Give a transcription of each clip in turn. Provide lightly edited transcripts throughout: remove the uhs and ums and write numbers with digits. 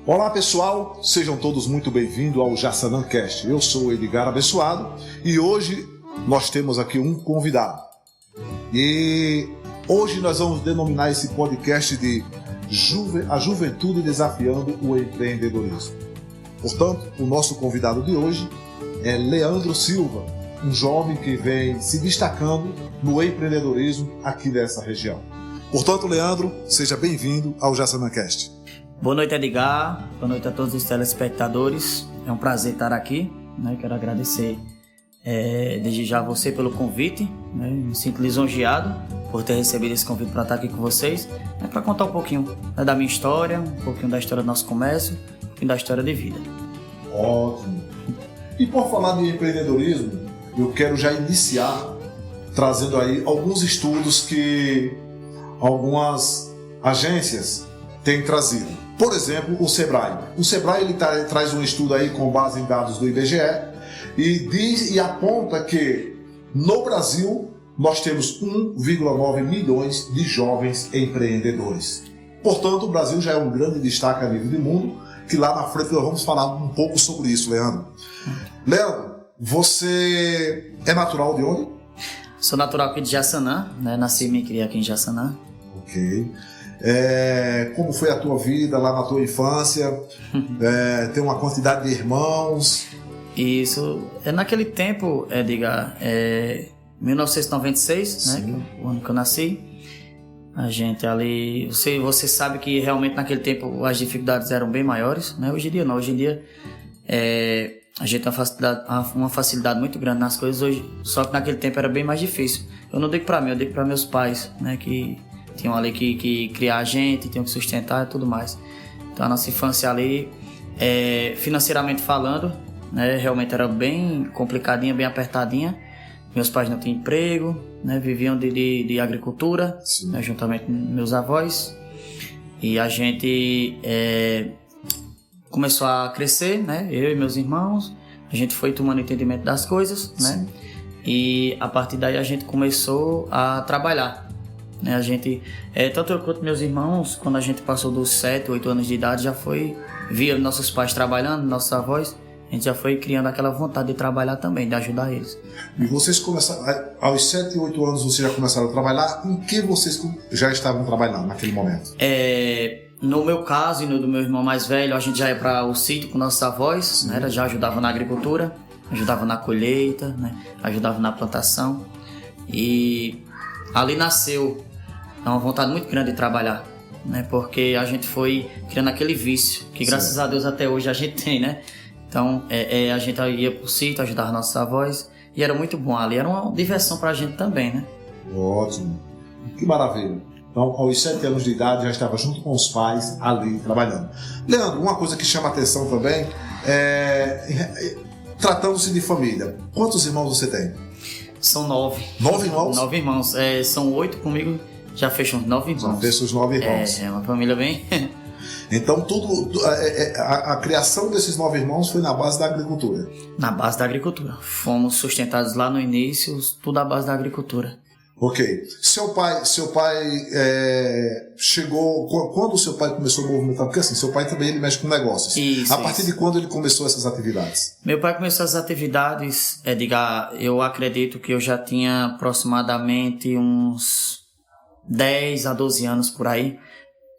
Olá pessoal, sejam todos muito bem-vindos ao Jassanã Cast. Eu sou o Edgar Abençoado e hoje nós temos aqui um convidado. E hoje nós vamos denominar esse podcast de A Juventude Desafiando o Empreendedorismo. Portanto, o nosso convidado de hoje é Leandro Silva, um jovem que vem se destacando no empreendedorismo aqui nessa região. Portanto, Leandro, seja bem-vindo ao Jassanã Cast. Boa noite, Edgar. Boa noite a todos os telespectadores. É um prazer estar aqui. Quero agradecer desde já você pelo convite. Me sinto lisonjeado por ter recebido esse convite para estar aqui com vocês. Para contar um pouquinho da minha história, um pouquinho da história do nosso comércio, um pouquinho da história de vida. Ótimo. E por falar de empreendedorismo, eu quero já iniciar trazendo aí alguns estudos que algumas agências têm trazido. Por exemplo, o Sebrae. O Sebrae ele traz um estudo aí com base em dados do IBGE e aponta que no Brasil nós temos 1,9 milhões de jovens empreendedores. Portanto, o Brasil já é um grande destaque a nível de mundo, que lá na frente nós vamos falar um pouco sobre isso, Leandro. Leandro, você é natural de onde? Sou natural aqui de Jassanã, nasci e me criei aqui em Jassanã. Ok. Como foi a tua vida lá na tua infância? Tem uma quantidade de irmãos? Isso, naquele tempo, Edgar, 1996, o ano que eu nasci, a gente ali, você sabe que realmente naquele tempo as dificuldades eram bem maiores, Hoje em dia não, hoje em dia a gente tem uma facilidade muito grande nas coisas hoje, só que naquele tempo era bem mais difícil. Eu não digo para mim, eu digo para meus pais, que tinham ali que criar a gente, tinham que sustentar e tudo mais. Então a nossa infância ali, financeiramente falando, realmente era bem complicadinha, bem apertadinha. Meus pais não tinham emprego, viviam de agricultura, juntamente com meus avós. E a gente começou a crescer, eu e meus irmãos. A gente foi tomando entendimento das coisas, E a partir daí a gente começou a trabalhar. A gente, tanto eu quanto meus irmãos, quando a gente passou dos 7, 8 anos de idade, já via nossos pais trabalhando, nossos avós, a gente já foi criando aquela vontade de trabalhar também, de ajudar eles. E vocês começaram, aos 7, 8 anos vocês já começaram a trabalhar, em que vocês já estavam trabalhando naquele momento? No meu caso e no do meu irmão mais velho, a gente já ia para o sítio com nossos avós, já ajudava na agricultura, ajudava na colheita, ajudava na plantação. E ali nasceu uma vontade muito grande de trabalhar, porque a gente foi criando aquele vício, que graças a Deus até hoje a gente tem, Então, a gente ia pro sítio, ajudava nossos avós, e era muito bom ali, era uma diversão pra gente também, Ótimo, que maravilha. Então, aos 7 anos de idade, já estava junto com os pais ali trabalhando. Leandro, uma coisa que chama atenção também tratando-se de família, quantos irmãos você tem? São 9. 9 irmãos? 9 irmãos, são 8 comigo, já fecham 9 irmãos. Já fecham os 9 irmãos. É uma família bem... Então, a criação desses 9 irmãos foi na base da agricultura? Na base da agricultura. Fomos sustentados lá no início, tudo à base da agricultura. Ok. Seu pai chegou... Quando o seu pai começou a movimentar? Porque assim, seu pai também ele mexe com negócios. Isso, a partir de quando ele começou essas atividades? Meu pai começou essas atividades, Edgar, eu acredito que eu já tinha aproximadamente uns 10 a 12 anos por aí.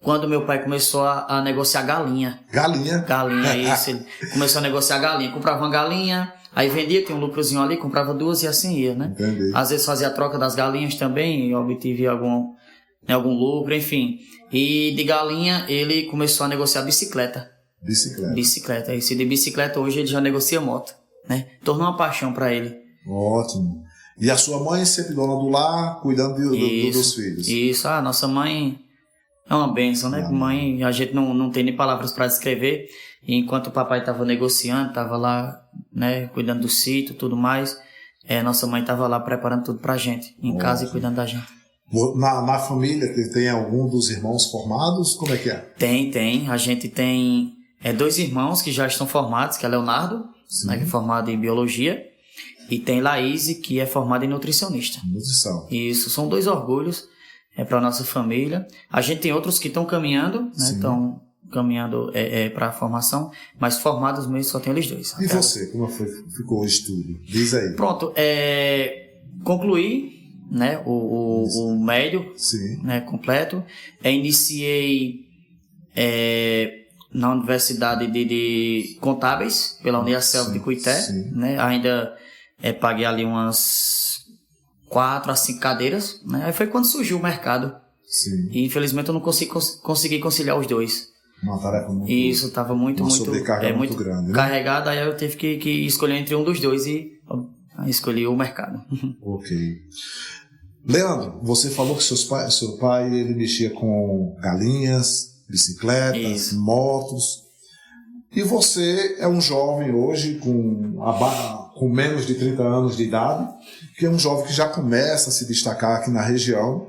Quando meu pai começou a negociar galinha. Galinha? Galinha, isso. Ele começou a negociar galinha. Comprava uma galinha, aí vendia, tinha um lucrozinho ali, comprava 2 e assim ia, Entendi. Às vezes fazia a troca das galinhas também e obtive né, algum lucro, enfim. E de galinha ele começou a negociar bicicleta. Bicicleta. E se de bicicleta hoje ele já negocia moto, né? Tornou uma paixão para ele. Ótimo. E a sua mãe sempre dona do lar, cuidando dos filhos? Isso, a nossa mãe é uma bênção, né? Mãe, a gente não tem nem palavras para descrever. E enquanto o papai estava negociando, estava lá, né, cuidando do sítio e tudo mais, nossa mãe estava lá preparando tudo pra gente, em casa e cuidando da gente. Na família tem algum dos irmãos formados? Como é que é? Tem. A gente tem 2 irmãos que já estão formados, que é Leonardo, né, que é formado em biologia, e tem Laís, que é formada em nutricionista. Nutrição. Isso, são 2 orgulhos para a nossa família. A gente tem outros que estão caminhando, né, estão caminhando para a formação, mas formados mesmo só tem eles 2. E você, como ficou o estudo? Diz aí. Pronto, concluí, né, o médio, né, completo. Iniciei na Universidade de Contábeis, pela Uniaselv de Cuité, né, ainda paguei ali umas 4 a 5 cadeiras, né, aí foi quando surgiu o mercado. Sim. E infelizmente eu não consegui conciliar os 2. Uma tarefa muito... Isso, estava muito sobrecarga muito grande, né? Carregada, aí eu tive que escolher entre um dos 2 e escolhi o mercado. Ok. Leandro, você falou que seu pai ele mexia com galinhas, bicicletas, motos. E você é um jovem hoje com menos de 30 anos de idade, que é um jovem que já começa a se destacar aqui na região.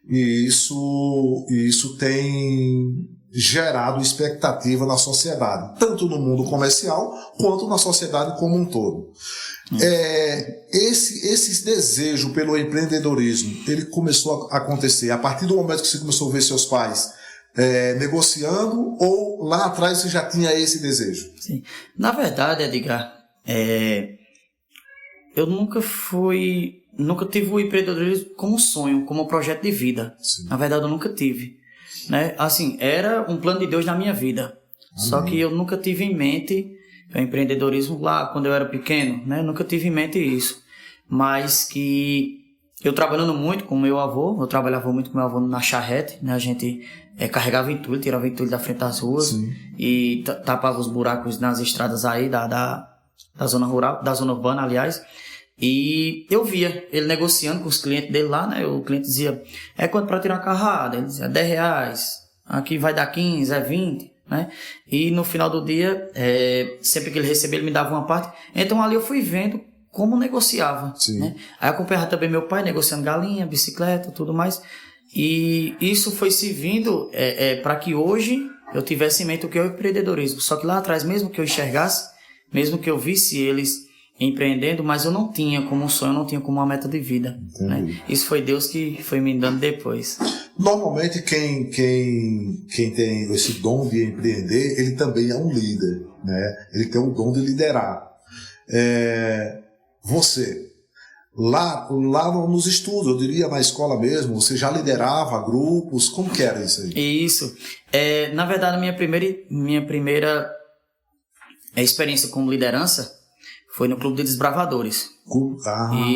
E isso tem gerado expectativa na sociedade, tanto no mundo comercial quanto na sociedade como um todo. Esse desejo pelo empreendedorismo, ele começou a acontecer a partir do momento que você começou a ver seus pais negociando, ou lá atrás você já tinha esse desejo? Sim. Na verdade, Edgar, eu nunca tive o empreendedorismo como sonho, como projeto de vida. Sim. Na verdade, eu nunca tive. Né? Assim, era um plano de Deus na minha vida. Amém. Só que eu nunca tive em mente o empreendedorismo lá quando eu era pequeno, né? Eu nunca tive em mente isso. Mas que eu trabalhando muito com meu avô, eu trabalhava muito com meu avô na charrete, né? A gente carregava entulho, tirava entulho da frente das ruas. Sim. E tapava os buracos nas estradas aí da zona rural, da zona urbana, aliás. E eu via ele negociando com os clientes dele lá, né? O cliente dizia, quanto para tirar uma carrada? Ele dizia, R$10. Aqui vai dar 15, 20, né? E no final do dia, sempre que ele recebia, ele me dava uma parte. Então ali eu fui vendo como negociava, né? Aí acompanhava também meu pai negociando galinha, bicicleta, tudo mais. E isso foi servindo para que hoje eu tivesse em mente o que é o empreendedorismo. Só que lá atrás, mesmo que eu enxergasse, mesmo que eu visse eles empreendendo, mas eu não tinha como um sonho, eu não tinha como uma meta de vida, né? Isso foi Deus que foi me dando depois. Normalmente quem tem esse dom de empreender, ele também é um líder, né? Ele tem o dom de liderar. Você, lá nos estudos, eu diria na escola mesmo, você já liderava grupos, como que era isso aí? Isso, na verdade minha primeira experiência como liderança foi no Clube de Desbravadores.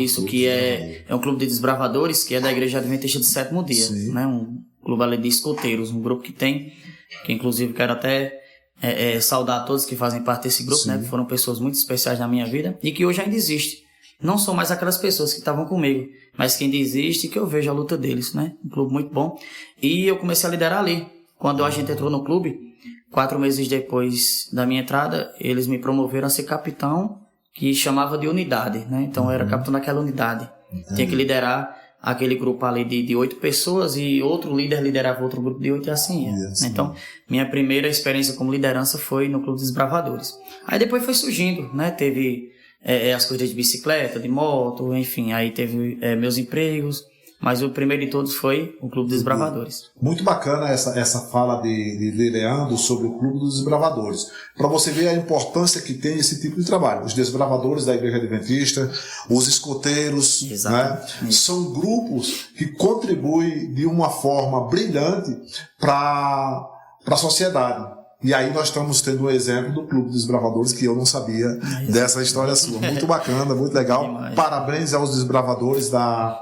Isso, que é um clube de desbravadores que é da Igreja Adventista do Sétimo Dia. Né? Um clube ali de escoteiros, um grupo que inclusive quero até saudar a todos que fazem parte desse grupo, né? Que foram pessoas muito especiais na minha vida e que hoje ainda existe. Não são mais aquelas pessoas que estavam comigo, mas que ainda existe e que eu vejo a luta deles, né? Um clube muito bom. E eu comecei a liderar ali. Quando a gente entrou no clube, 4 meses depois da minha entrada, eles me promoveram a ser capitão, que chamava de unidade, né? Então eu era capitão daquela unidade. Tinha que liderar aquele grupo ali de 8 pessoas e outro líder liderava outro grupo de 8 e assim ia. Então, minha primeira experiência como liderança foi no Clube dos Desbravadores. Aí depois foi surgindo, né? Teve as corridas de bicicleta, de moto, enfim, aí teve meus empregos, mas o primeiro de todos foi o Clube dos Desbravadores. Muito bacana essa fala de Leandro sobre o Clube dos Desbravadores, para você ver a importância que tem esse tipo de trabalho. Os desbravadores da Igreja Adventista, os escoteiros, né? São grupos que contribuem de uma forma brilhante para a sociedade. E aí nós estamos tendo um exemplo do Clube dos Desbravadores, que eu não sabia dessa história sua. Muito bacana, muito legal. Parabéns aos desbravadores da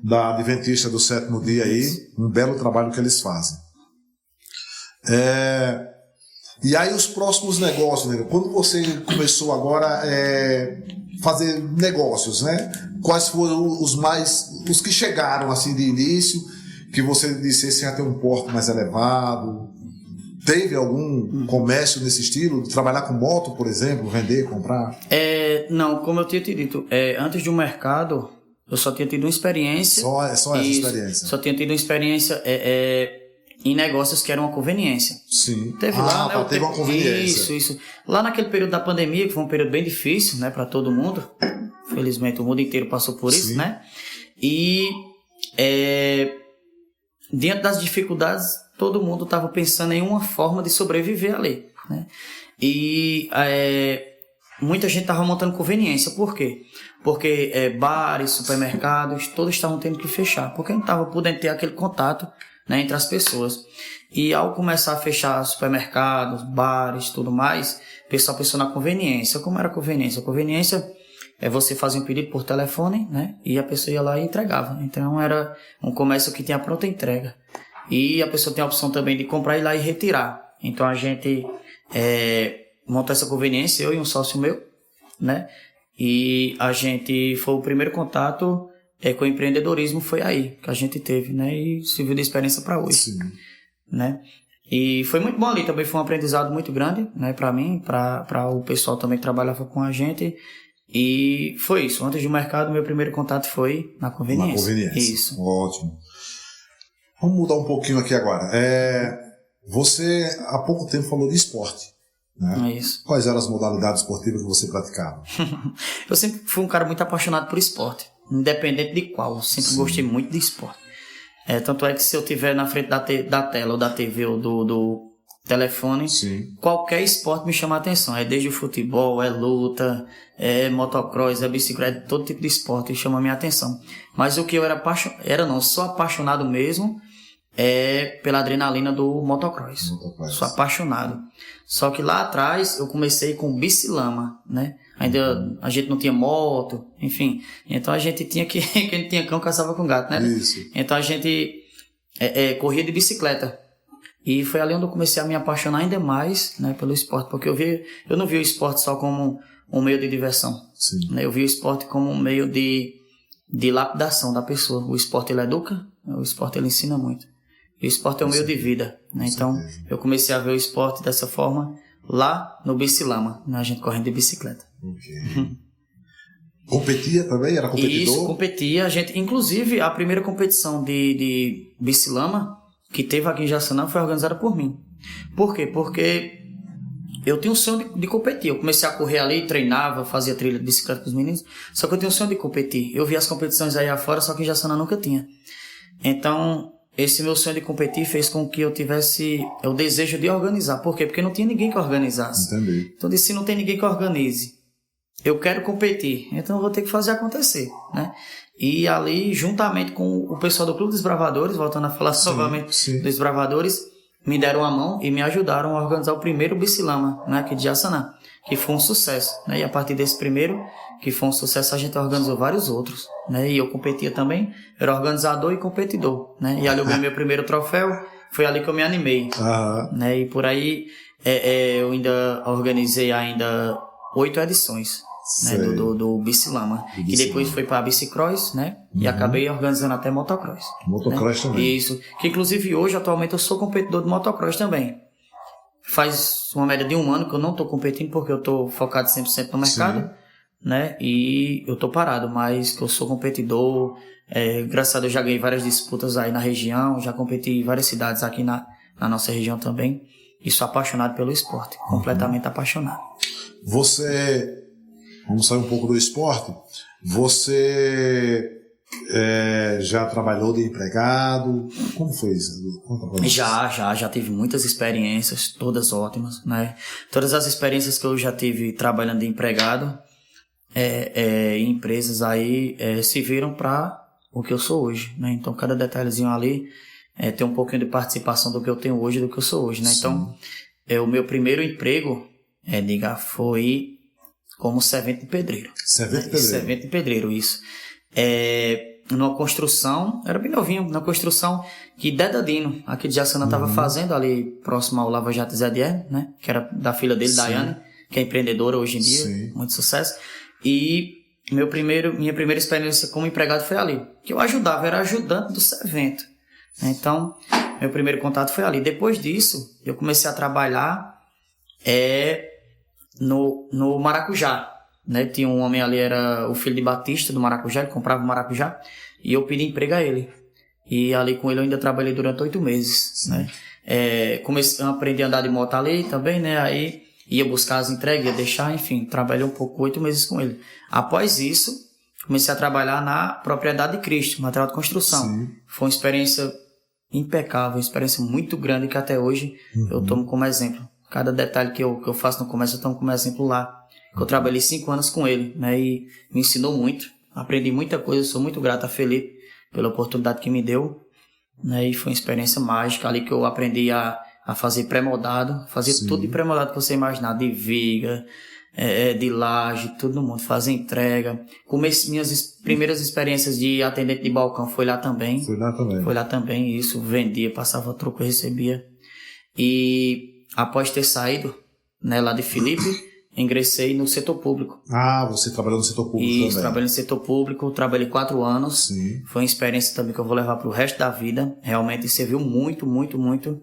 da Adventista do Sétimo Dia aí, um belo trabalho que eles fazem. E aí os próximos negócios, né? Quando você começou agora fazer negócios, né? Quais foram os que chegaram assim de início, que você disse esse ia ter um porte mais elevado? Teve algum comércio nesse estilo? Trabalhar com moto, por exemplo, vender, comprar? Não, como eu tinha te dito, antes de um mercado, eu só tinha tido uma experiência. Só essa experiência? Só tinha tido uma experiência em negócios que eram uma conveniência. Sim. Teve lá, né? Teve uma conveniência. Isso. Lá naquele período da pandemia, que foi um período bem difícil, né, para todo mundo. Felizmente, o mundo inteiro passou por isso, né? E diante das dificuldades, todo mundo estava pensando em uma forma de sobreviver ali, né? E muita gente estava montando conveniência. Por quê? Porque bares, supermercados, todos estavam tendo que fechar, porque não estava podendo ter aquele contato, né, entre as pessoas. E ao começar a fechar supermercados, bares, tudo mais, o pessoal pensou na conveniência. Como era a conveniência? A conveniência é você fazer um pedido por telefone, né, e a pessoa ia lá e entregava. Então era um comércio que tinha pronta entrega. E a pessoa tem a opção também de comprar e ir lá e retirar. Então a gente montou essa conveniência, eu e um sócio meu, né? E a gente foi o primeiro contato com o empreendedorismo, foi aí que a gente teve, né? E serviu de experiência para hoje. Sim. Né? E foi muito bom ali, também foi um aprendizado muito grande, né? Para mim, para o pessoal também que trabalhava com a gente. E foi isso. Antes do mercado, meu primeiro contato foi na conveniência. Na conveniência. Isso. Ótimo. Vamos mudar um pouquinho aqui agora. Você há pouco tempo falou de esporte, né? É isso. Quais eram as modalidades esportivas que você praticava? Eu sempre fui um cara muito apaixonado por esporte, independente de qual. Eu sempre gostei muito de esporte. Tanto é que se eu estiver na frente da tela ou da TV ou do telefone, qualquer esporte me chama a atenção. Desde o futebol, luta, motocross, bicicleta, todo tipo de esporte chama a minha atenção. Mas o que eu sou apaixonado mesmo pela adrenalina do motocross. Sou apaixonado. Só que lá atrás eu comecei com bicilama, né? Ainda a gente não tinha moto, enfim. Então a gente tinha que... Quem tinha cão caçava com gato, né? Isso. Então a gente corria de bicicleta. E foi ali onde eu comecei a me apaixonar ainda mais, né, pelo esporte. Porque eu não vi o esporte só como um meio de diversão. Sim. Né? Eu vi o esporte como um meio de lapidação da pessoa. O esporte ele educa, o esporte ele ensina muito. E o esporte é um meio de vida, né? Então eu comecei a ver o esporte dessa forma lá no Bicilama, né? A gente correndo de bicicleta. Okay. Competia também? Era competidor? Isso, competia. A gente, inclusive, a primeira competição de Bicilama que teve aqui em Jaçanã foi organizada por mim. Por quê? Porque eu tinha um sonho de competir. Eu comecei a correr ali, treinava, fazia trilha de bicicleta com os meninos. Só que eu tinha um sonho de competir. Eu vi as competições aí afora, só que em Jaçanã nunca tinha. Então, esse meu sonho de competir fez com que eu tivesse o desejo de organizar. Por quê? Porque não tinha ninguém que organizasse. Entendi. Então, eu disse, se não tem ninguém que organize, eu quero competir. Então, eu vou ter que fazer acontecer, né? E ali, juntamente com o pessoal do Clube dos Bravadores, voltando a falar novamente dos Bravadores, me deram a mão e me ajudaram a organizar o primeiro Bicilama, né, aqui de Jaçanã, que foi um sucesso, né? E a partir desse primeiro, que foi um sucesso, a gente organizou vários outros, né? E eu competia também, era organizador e competidor, né? E ali eu ganhei meu primeiro troféu, foi ali que eu me animei, né? E por aí eu ainda organizei 8 edições, né, do Bicilama, que depois foi para Bicicross, né? E acabei organizando até motocross. Motocross, né? Também. Isso. Que inclusive hoje, atualmente, eu sou competidor de motocross também. Faz uma média de 1 ano que eu não estou competindo porque eu estou focado 100% no mercado, né? E eu estou parado, mas que eu sou competidor. Graças a Deus já ganhei várias disputas aí na região, já competi em várias cidades aqui na nossa região também. E sou apaixonado pelo esporte, completamente apaixonado. Vamos sair um pouco do esporte. Você já trabalhou de empregado? Como foi isso? Já tive muitas experiências, todas ótimas, né? Todas as experiências que eu já tive trabalhando de empregado em empresas aí serviram para o que eu sou hoje, né? Então cada detalhezinho ali tem um pouquinho de participação do que eu tenho hoje, do que eu sou hoje, né? Então o meu primeiro emprego foi como servente de pedreiro. Servente de pedreiro. Servente de pedreiro, isso. numa construção, era bem novinho, na construção que Dedadino, aqui de Jaçanã, estava fazendo ali próximo ao Lava Jato Zé Dier, né? Que era da filha dele, Daiane, que é empreendedora hoje em dia, muito sucesso. E minha primeira experiência como empregado foi ali, que eu ajudava, era ajudante do servente. Então, meu primeiro contato foi ali. Depois disso, eu comecei a trabalhar no maracujá, né? Tinha um homem ali, era o filho de Batista do maracujá, ele comprava o maracujá, e eu pedi emprego a ele. E ali com ele eu ainda trabalhei durante 8 meses, né? Comecei a aprender a andar de moto ali também, né? Aí ia buscar as entregas, ia deixar, enfim, trabalhei um pouco, 8 meses com ele. Após isso, comecei a trabalhar na Propriedade de Cristo, material de construção. Sim. Foi uma experiência impecável, uma experiência muito grande que até hoje eu tomo como exemplo. Cada detalhe que eu faço no comércio eu tomo como exemplo lá. Eu trabalhei 5 anos com ele, né? E me ensinou muito, aprendi muita coisa, sou muito grato a Felipe pela oportunidade que me deu, né? E foi uma experiência mágica ali que eu aprendi a fazer pré-moldado, fazer tudo de pré-moldado que você imaginar, de viga, de laje, tudo no mundo, fazer entrega. Minhas primeiras experiências de atendente de balcão foi lá também. Foi lá também, isso, vendia, passava troco, recebia. E após ter saído, né, lá de Felipe, ingressei no setor público. Ah, você trabalhou no setor público também. Isso, trabalhei no setor público, trabalhei 4 anos. Sim. Foi uma experiência também que eu vou levar para o resto da vida. Realmente serviu muito, muito, muito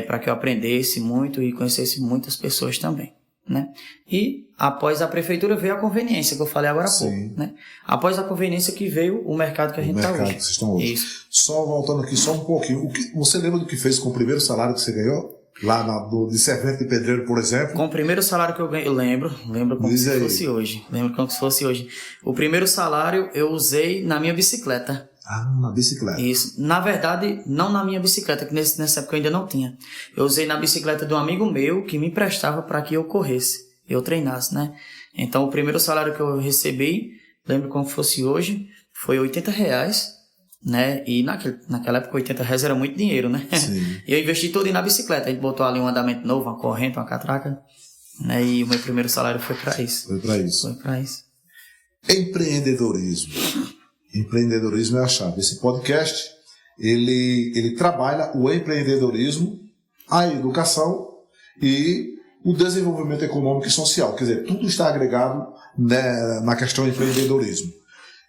para que eu aprendesse muito e conhecesse muitas pessoas também, né? E após a prefeitura veio a conveniência, que eu falei agora há pouco, né? Após a conveniência que veio o mercado que a gente está hoje. O mercado que vocês estão hoje. Isso. Só voltando aqui só um pouquinho. Você lembra do que fez com o primeiro salário que você ganhou? Lá de servente de pedreiro, por exemplo. Com o primeiro salário que eu ganhei, eu lembro como se fosse hoje. Lembro como se fosse hoje. O primeiro salário eu usei na minha bicicleta. Ah, na bicicleta. Isso. Na verdade, não na minha bicicleta, que nessa época eu ainda não tinha. Eu usei na bicicleta de um amigo meu que me emprestava para que eu corresse, eu treinasse, né? Então, o primeiro salário que eu recebi, lembro como fosse hoje, foi R$80. Né? E naquela época R$80 era muito dinheiro, né? Sim. E eu investi tudo na bicicleta. A gente botou ali um andamento novo, uma corrente, uma catraca, né? E o meu primeiro salário foi para isso. Foi para isso. Empreendedorismo. Empreendedorismo é a chave. Esse podcast, ele trabalha o empreendedorismo, a educação e o desenvolvimento econômico e social. Quer dizer, tudo está agregado, né, na questão empreendedorismo.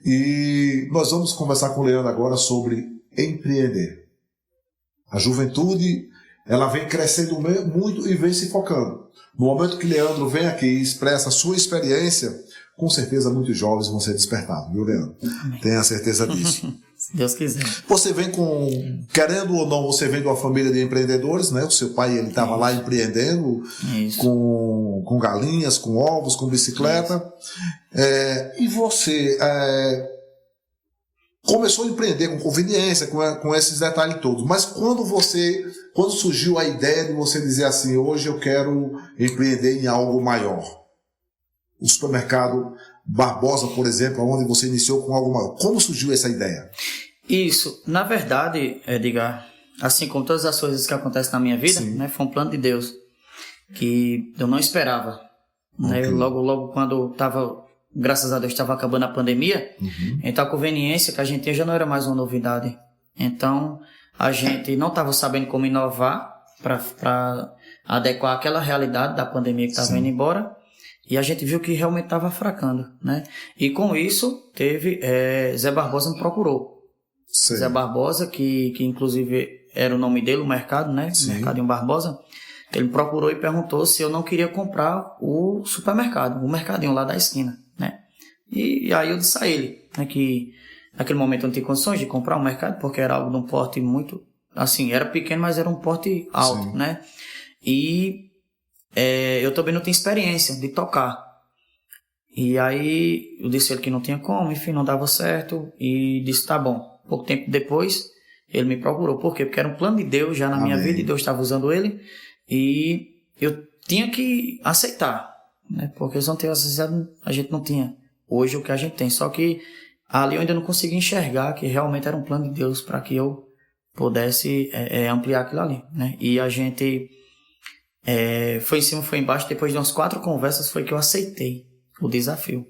E nós vamos conversar com o Leandro agora sobre empreender. A juventude, ela vem crescendo muito e vem se focando. No momento que Leandro vem aqui e expressa a sua experiência, com certeza muitos jovens vão ser despertados, viu, Leandro? Tenha certeza disso. Se Deus quiser. Você vem querendo ou não, você vem de uma família de empreendedores, né? O seu pai, ele estava lá empreendendo com galinhas, com ovos, com bicicleta. E você começou a empreender com conveniência, com esses detalhes todos. Mas quando surgiu a ideia de você dizer assim, hoje eu quero empreender em algo maior? O supermercado Barbosa, por exemplo, onde você iniciou com algo maior. Como surgiu essa ideia? Isso, na verdade, Edgar, assim como todas as coisas que acontecem na minha vida, né, foi um plano de Deus que eu não esperava. Né? Logo quando estava, graças a Deus, estava acabando a pandemia, então a conveniência que a gente tinha já não era mais uma novidade. Então a gente não estava sabendo como inovar para adequar aquela realidade da pandemia que estava indo embora. E a gente viu que realmente estava fracando, né? E com isso, Zé Barbosa me procurou. Sim. Zé Barbosa, que inclusive era o nome dele, o mercado, né? Sim. Mercadinho Barbosa. Ele me procurou e perguntou se eu não queria comprar o supermercado, o mercadinho lá da esquina, né? E aí eu disse a ele, né, que naquele momento eu não tinha condições de comprar um mercado, porque era algo de um porte muito... Assim, era pequeno, mas era um porte alto, sim, né? E... eu também não tinha experiência de tocar. E aí eu disse a ele que não tinha como, enfim, não dava certo. E disse, tá bom. Pouco tempo depois, ele me procurou. Por quê? Porque era um plano de Deus já na minha vida e Deus estava usando ele. E eu tinha que aceitar, né? Porque se não tivesse aceitado, a gente não tinha hoje o que a gente tem. Só que ali eu ainda não conseguia enxergar que realmente era um plano de Deus para que eu pudesse ampliar aquilo ali, né? E a gente... foi em cima, foi embaixo. Depois de umas 4 conversas foi que eu aceitei o desafio.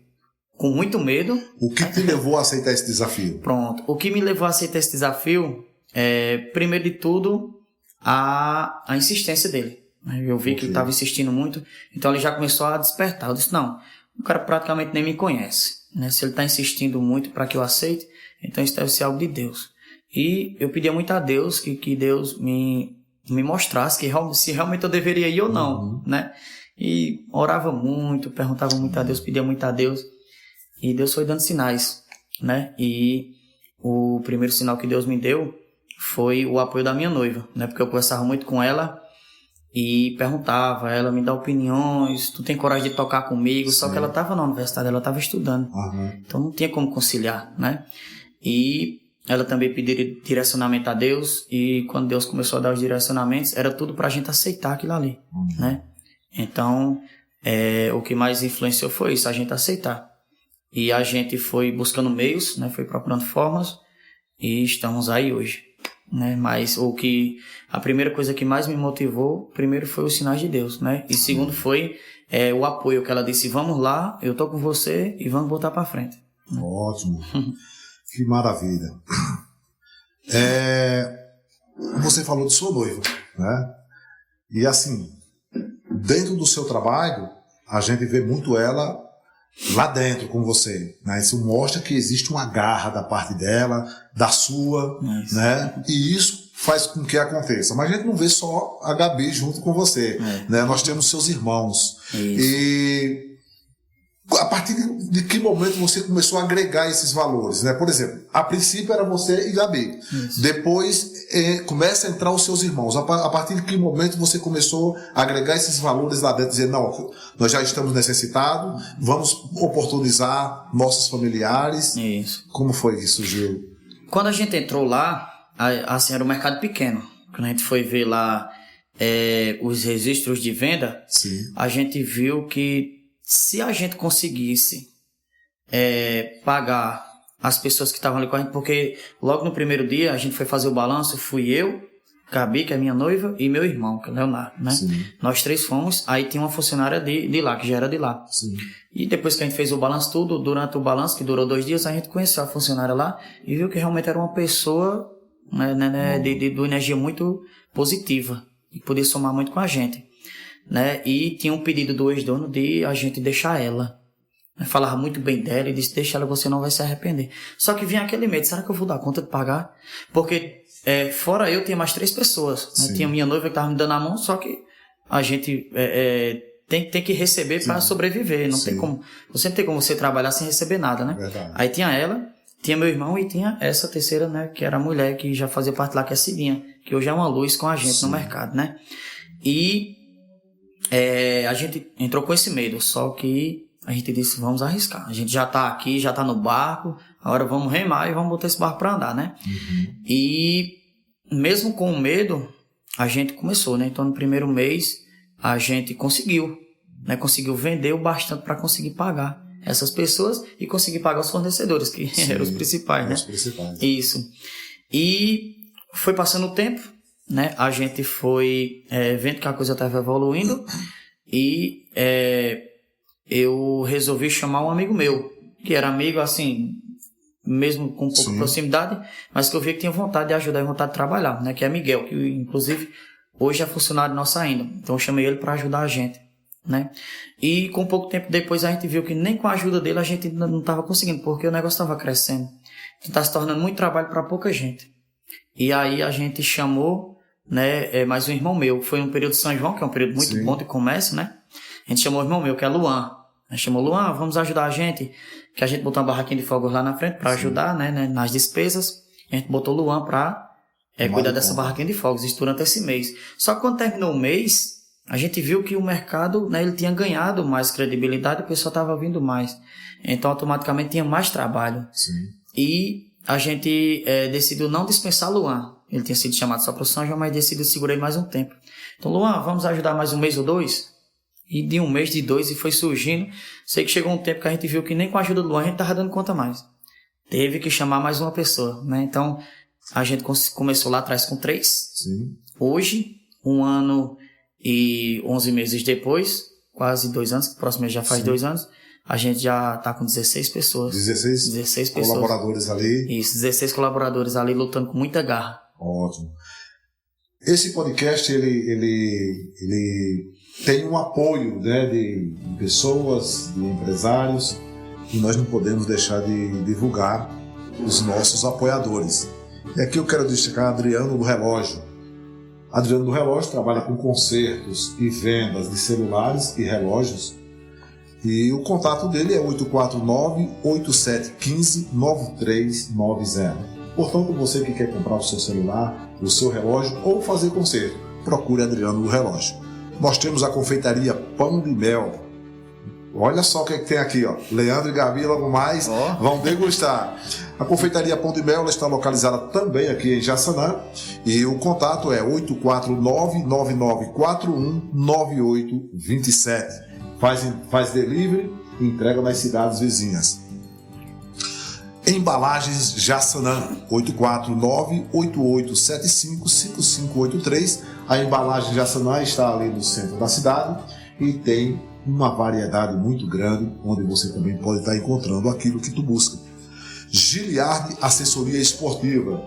com muito medo. O que te levou a aceitar esse desafio? Pronto. O que me levou a aceitar esse desafio é, primeiro de tudo, a insistência dele. Eu vi que ele estava insistindo muito, então ele já começou a despertar. Eu disse, não, o cara praticamente nem me conhece, né? Se ele está insistindo muito para que eu aceite, então isso deve ser algo de Deus. E eu pedia muito a Deus que Deus me mostrasse se realmente eu deveria ir ou não, né? E orava muito, perguntava muito a Deus, pedia muito a Deus, e Deus foi dando sinais, né? E o primeiro sinal que Deus me deu foi o apoio da minha noiva, né? Porque eu conversava muito com ela e perguntava, ela me dá opiniões, tu tem coragem de tocar comigo? Sim. Só que ela estava na universidade, ela estava estudando, então não tinha como conciliar, né? E ela também pediu direcionamento a Deus, e quando Deus começou a dar os direcionamentos, era tudo pra gente aceitar aquilo ali, né? Então, o que mais influenciou foi isso, a gente aceitar. E a gente foi buscando meios, né? Foi procurando formas, e estamos aí hoje, né? Mas a primeira coisa que mais me motivou, primeiro foi os sinais de Deus, né? E segundo foi o apoio, que ela disse, vamos lá, eu tô com você e vamos botar pra frente. Ótimo. Que maravilha. Você falou de sua noiva, né? E assim, dentro do seu trabalho, a gente vê muito ela lá dentro com você, né? Isso mostra que existe uma garra da parte dela, da sua, né? E isso faz com que aconteça. Mas a gente não vê só a Gabi junto com você, né? Nós temos seus irmãos. E a partir de que momento você começou a agregar esses valores, né? Por exemplo, a princípio era você e Gabi. Depois começa a entrar os seus irmãos. A partir de que momento você começou a agregar esses valores lá dentro, dizer, não, nós já estamos necessitados, vamos oportunizar nossos familiares. Isso. Como foi que surgiu? Quando a gente entrou lá, assim, era um mercado pequeno. Quando a gente foi ver lá os registros de venda, a gente viu que se a gente conseguisse pagar as pessoas que estavam ali com a gente, porque logo no primeiro dia a gente foi fazer o balanço, fui eu, Gabi, que é minha noiva, e meu irmão, que é o Leonardo, né? Nós três fomos, aí tinha uma funcionária de lá, que já era de lá. E depois que a gente fez o balanço tudo, durante o balanço, que durou 2 dias, a gente conheceu a funcionária lá e viu que realmente era uma pessoa de energia muito positiva, e podia somar muito com a gente, né? E tinha um pedido do ex-dono de a gente deixar ela. Falava muito bem dela e disse, deixa ela, você não vai se arrepender. Só que vinha aquele medo, será que eu vou dar conta de pagar? Porque fora eu, tinha mais 3 pessoas, né? Tinha minha noiva que estava me dando a mão, só que a gente tem que receber para sobreviver. Não tem como, você não tem como você trabalhar sem receber nada, né? Verdade. Aí tinha ela, tinha meu irmão e tinha essa terceira, né, que era a mulher que já fazia parte lá, que é a Cidinha, que hoje é uma luz com a gente no mercado, né? E a gente entrou com esse medo, só que a gente disse, vamos arriscar. A gente já tá aqui, já tá no barco, agora vamos remar e vamos botar esse barco para andar, né? E mesmo com o medo, a gente começou, né? Então no primeiro mês a gente conseguiu, né? Conseguiu vender o bastante para conseguir pagar essas pessoas e conseguir pagar os fornecedores, que eram os principais, né? Os principais. Isso. E foi passando o tempo, né? A gente foi vendo que a coisa estava evoluindo e eu resolvi chamar um amigo meu, que era amigo, assim, mesmo com um pouco de proximidade, mas que eu vi que tinha vontade de ajudar e vontade de trabalhar, né? Que é Miguel, que inclusive hoje é funcionário nosso ainda. Então eu chamei ele para ajudar a gente, né? E com pouco tempo depois a gente viu que nem com a ajuda dele a gente não estava conseguindo, porque o negócio estava crescendo. Então está se tornando muito trabalho para pouca gente. E aí a gente chamou, né, mais um irmão meu. Foi um período de São João, que é um período muito bom de comércio, né? A gente chamou o irmão meu, que é Luan. A gente chamou Luan, vamos ajudar a gente. Que a gente botou uma barraquinha de fogos lá na frente para ajudar, né, nas despesas. A gente botou o Luan para cuidar dessa barraquinha de fogos, isso durante esse mês. Só que quando terminou o mês, a gente viu que o mercado, né, ele tinha ganhado mais credibilidade, o pessoal estava vindo mais. Então, automaticamente, tinha mais trabalho. E a gente decidiu não dispensar Luan. Ele tinha sido chamado só para o São João, mas decidiu segurar ele mais um tempo. Então, Luan, vamos ajudar mais 1 mês ou 2? E de 1 mês, de 2, e foi surgindo. Sei que chegou um tempo que a gente viu que nem com a ajuda do Luan a gente estava dando conta mais. Teve que chamar mais uma pessoa, né? Então, a gente começou lá atrás com 3. Hoje, 1 ano e 11 meses depois, quase 2 anos, que o próximo mês já faz 2 anos, a gente já está com 16 pessoas. 16 pessoas. Colaboradores ali. Isso, 16 colaboradores ali lutando com muita garra. Ótimo. Esse podcast, ele tem um apoio, né, de pessoas, de empresários, e nós não podemos deixar de divulgar os nossos apoiadores. E aqui eu quero destacar Adriano do Relógio. Adriano do Relógio trabalha com consertos e vendas de celulares e relógios. E o contato dele é 849-8715-9390. Portanto, você que quer comprar o seu celular, o seu relógio ou fazer conserto, procure Adriano do Relógio. Nós temos a confeitaria Pão de Mel. Olha só o que tem aqui, ó. Leandro e Gabi logo mais vão degustar. A confeitaria Pão de Mel ela está localizada também aqui em Jaçanã e o contato é 849-9941-9827. Faz delivery e entrega nas cidades vizinhas. Embalagens Jaçanã, 849-8875-5583. A embalagem Jaçanã está ali no centro da cidade e tem uma variedade muito grande, onde você também pode estar encontrando aquilo que tu busca. Giliard Assessoria Esportiva.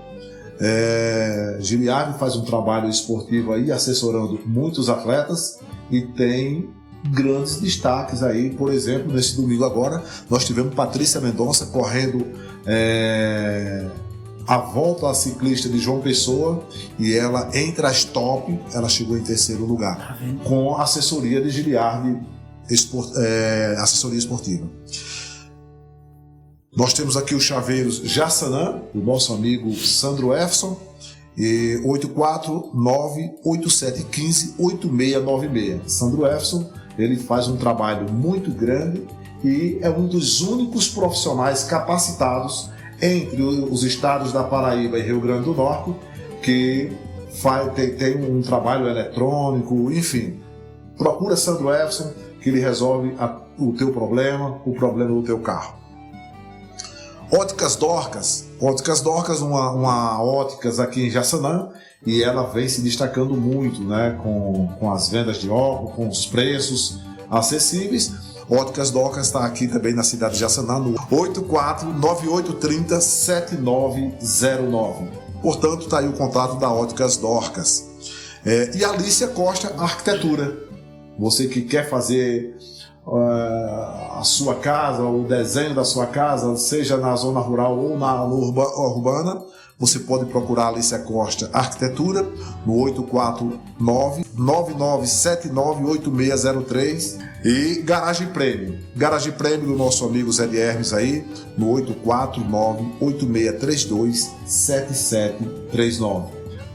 Giliard faz um trabalho esportivo aí, assessorando muitos atletas e tem grandes destaques aí. Por exemplo, nesse domingo agora, nós tivemos Patrícia Mendonça correndo a volta ciclista de João Pessoa e ela, entre as top, ela chegou em terceiro lugar, com a assessoria de Giliard Assessoria Esportiva. Nós temos aqui os chaveiros Jaçanã, o nosso amigo Sandro Efson, e 849-8715-8696. Sandro Efson, ele faz um trabalho muito grande e é um dos únicos profissionais capacitados entre os estados da Paraíba e Rio Grande do Norte que tem um trabalho eletrônico, enfim. Procura Sandro Efson que ele resolve o teu problema, o problema do teu carro. Óticas Dorcas, uma óticas aqui em Jaçanã, e ela vem se destacando muito, né, com as vendas de óculos, com os preços acessíveis. Óticas Dorcas está aqui também na cidade de Jaçanã, no 84-9830-7909. Portanto, está aí o contato da Óticas Dorcas. E Alicia Costa Arquitetura. Você que quer fazer a sua casa, o desenho da sua casa, seja na zona rural ou na urbana, você pode procurar Alicia Costa Arquitetura no 849-9979-8603 e Garagem Prêmio do nosso amigo Zé de Hermes aí no 849-8632-7739.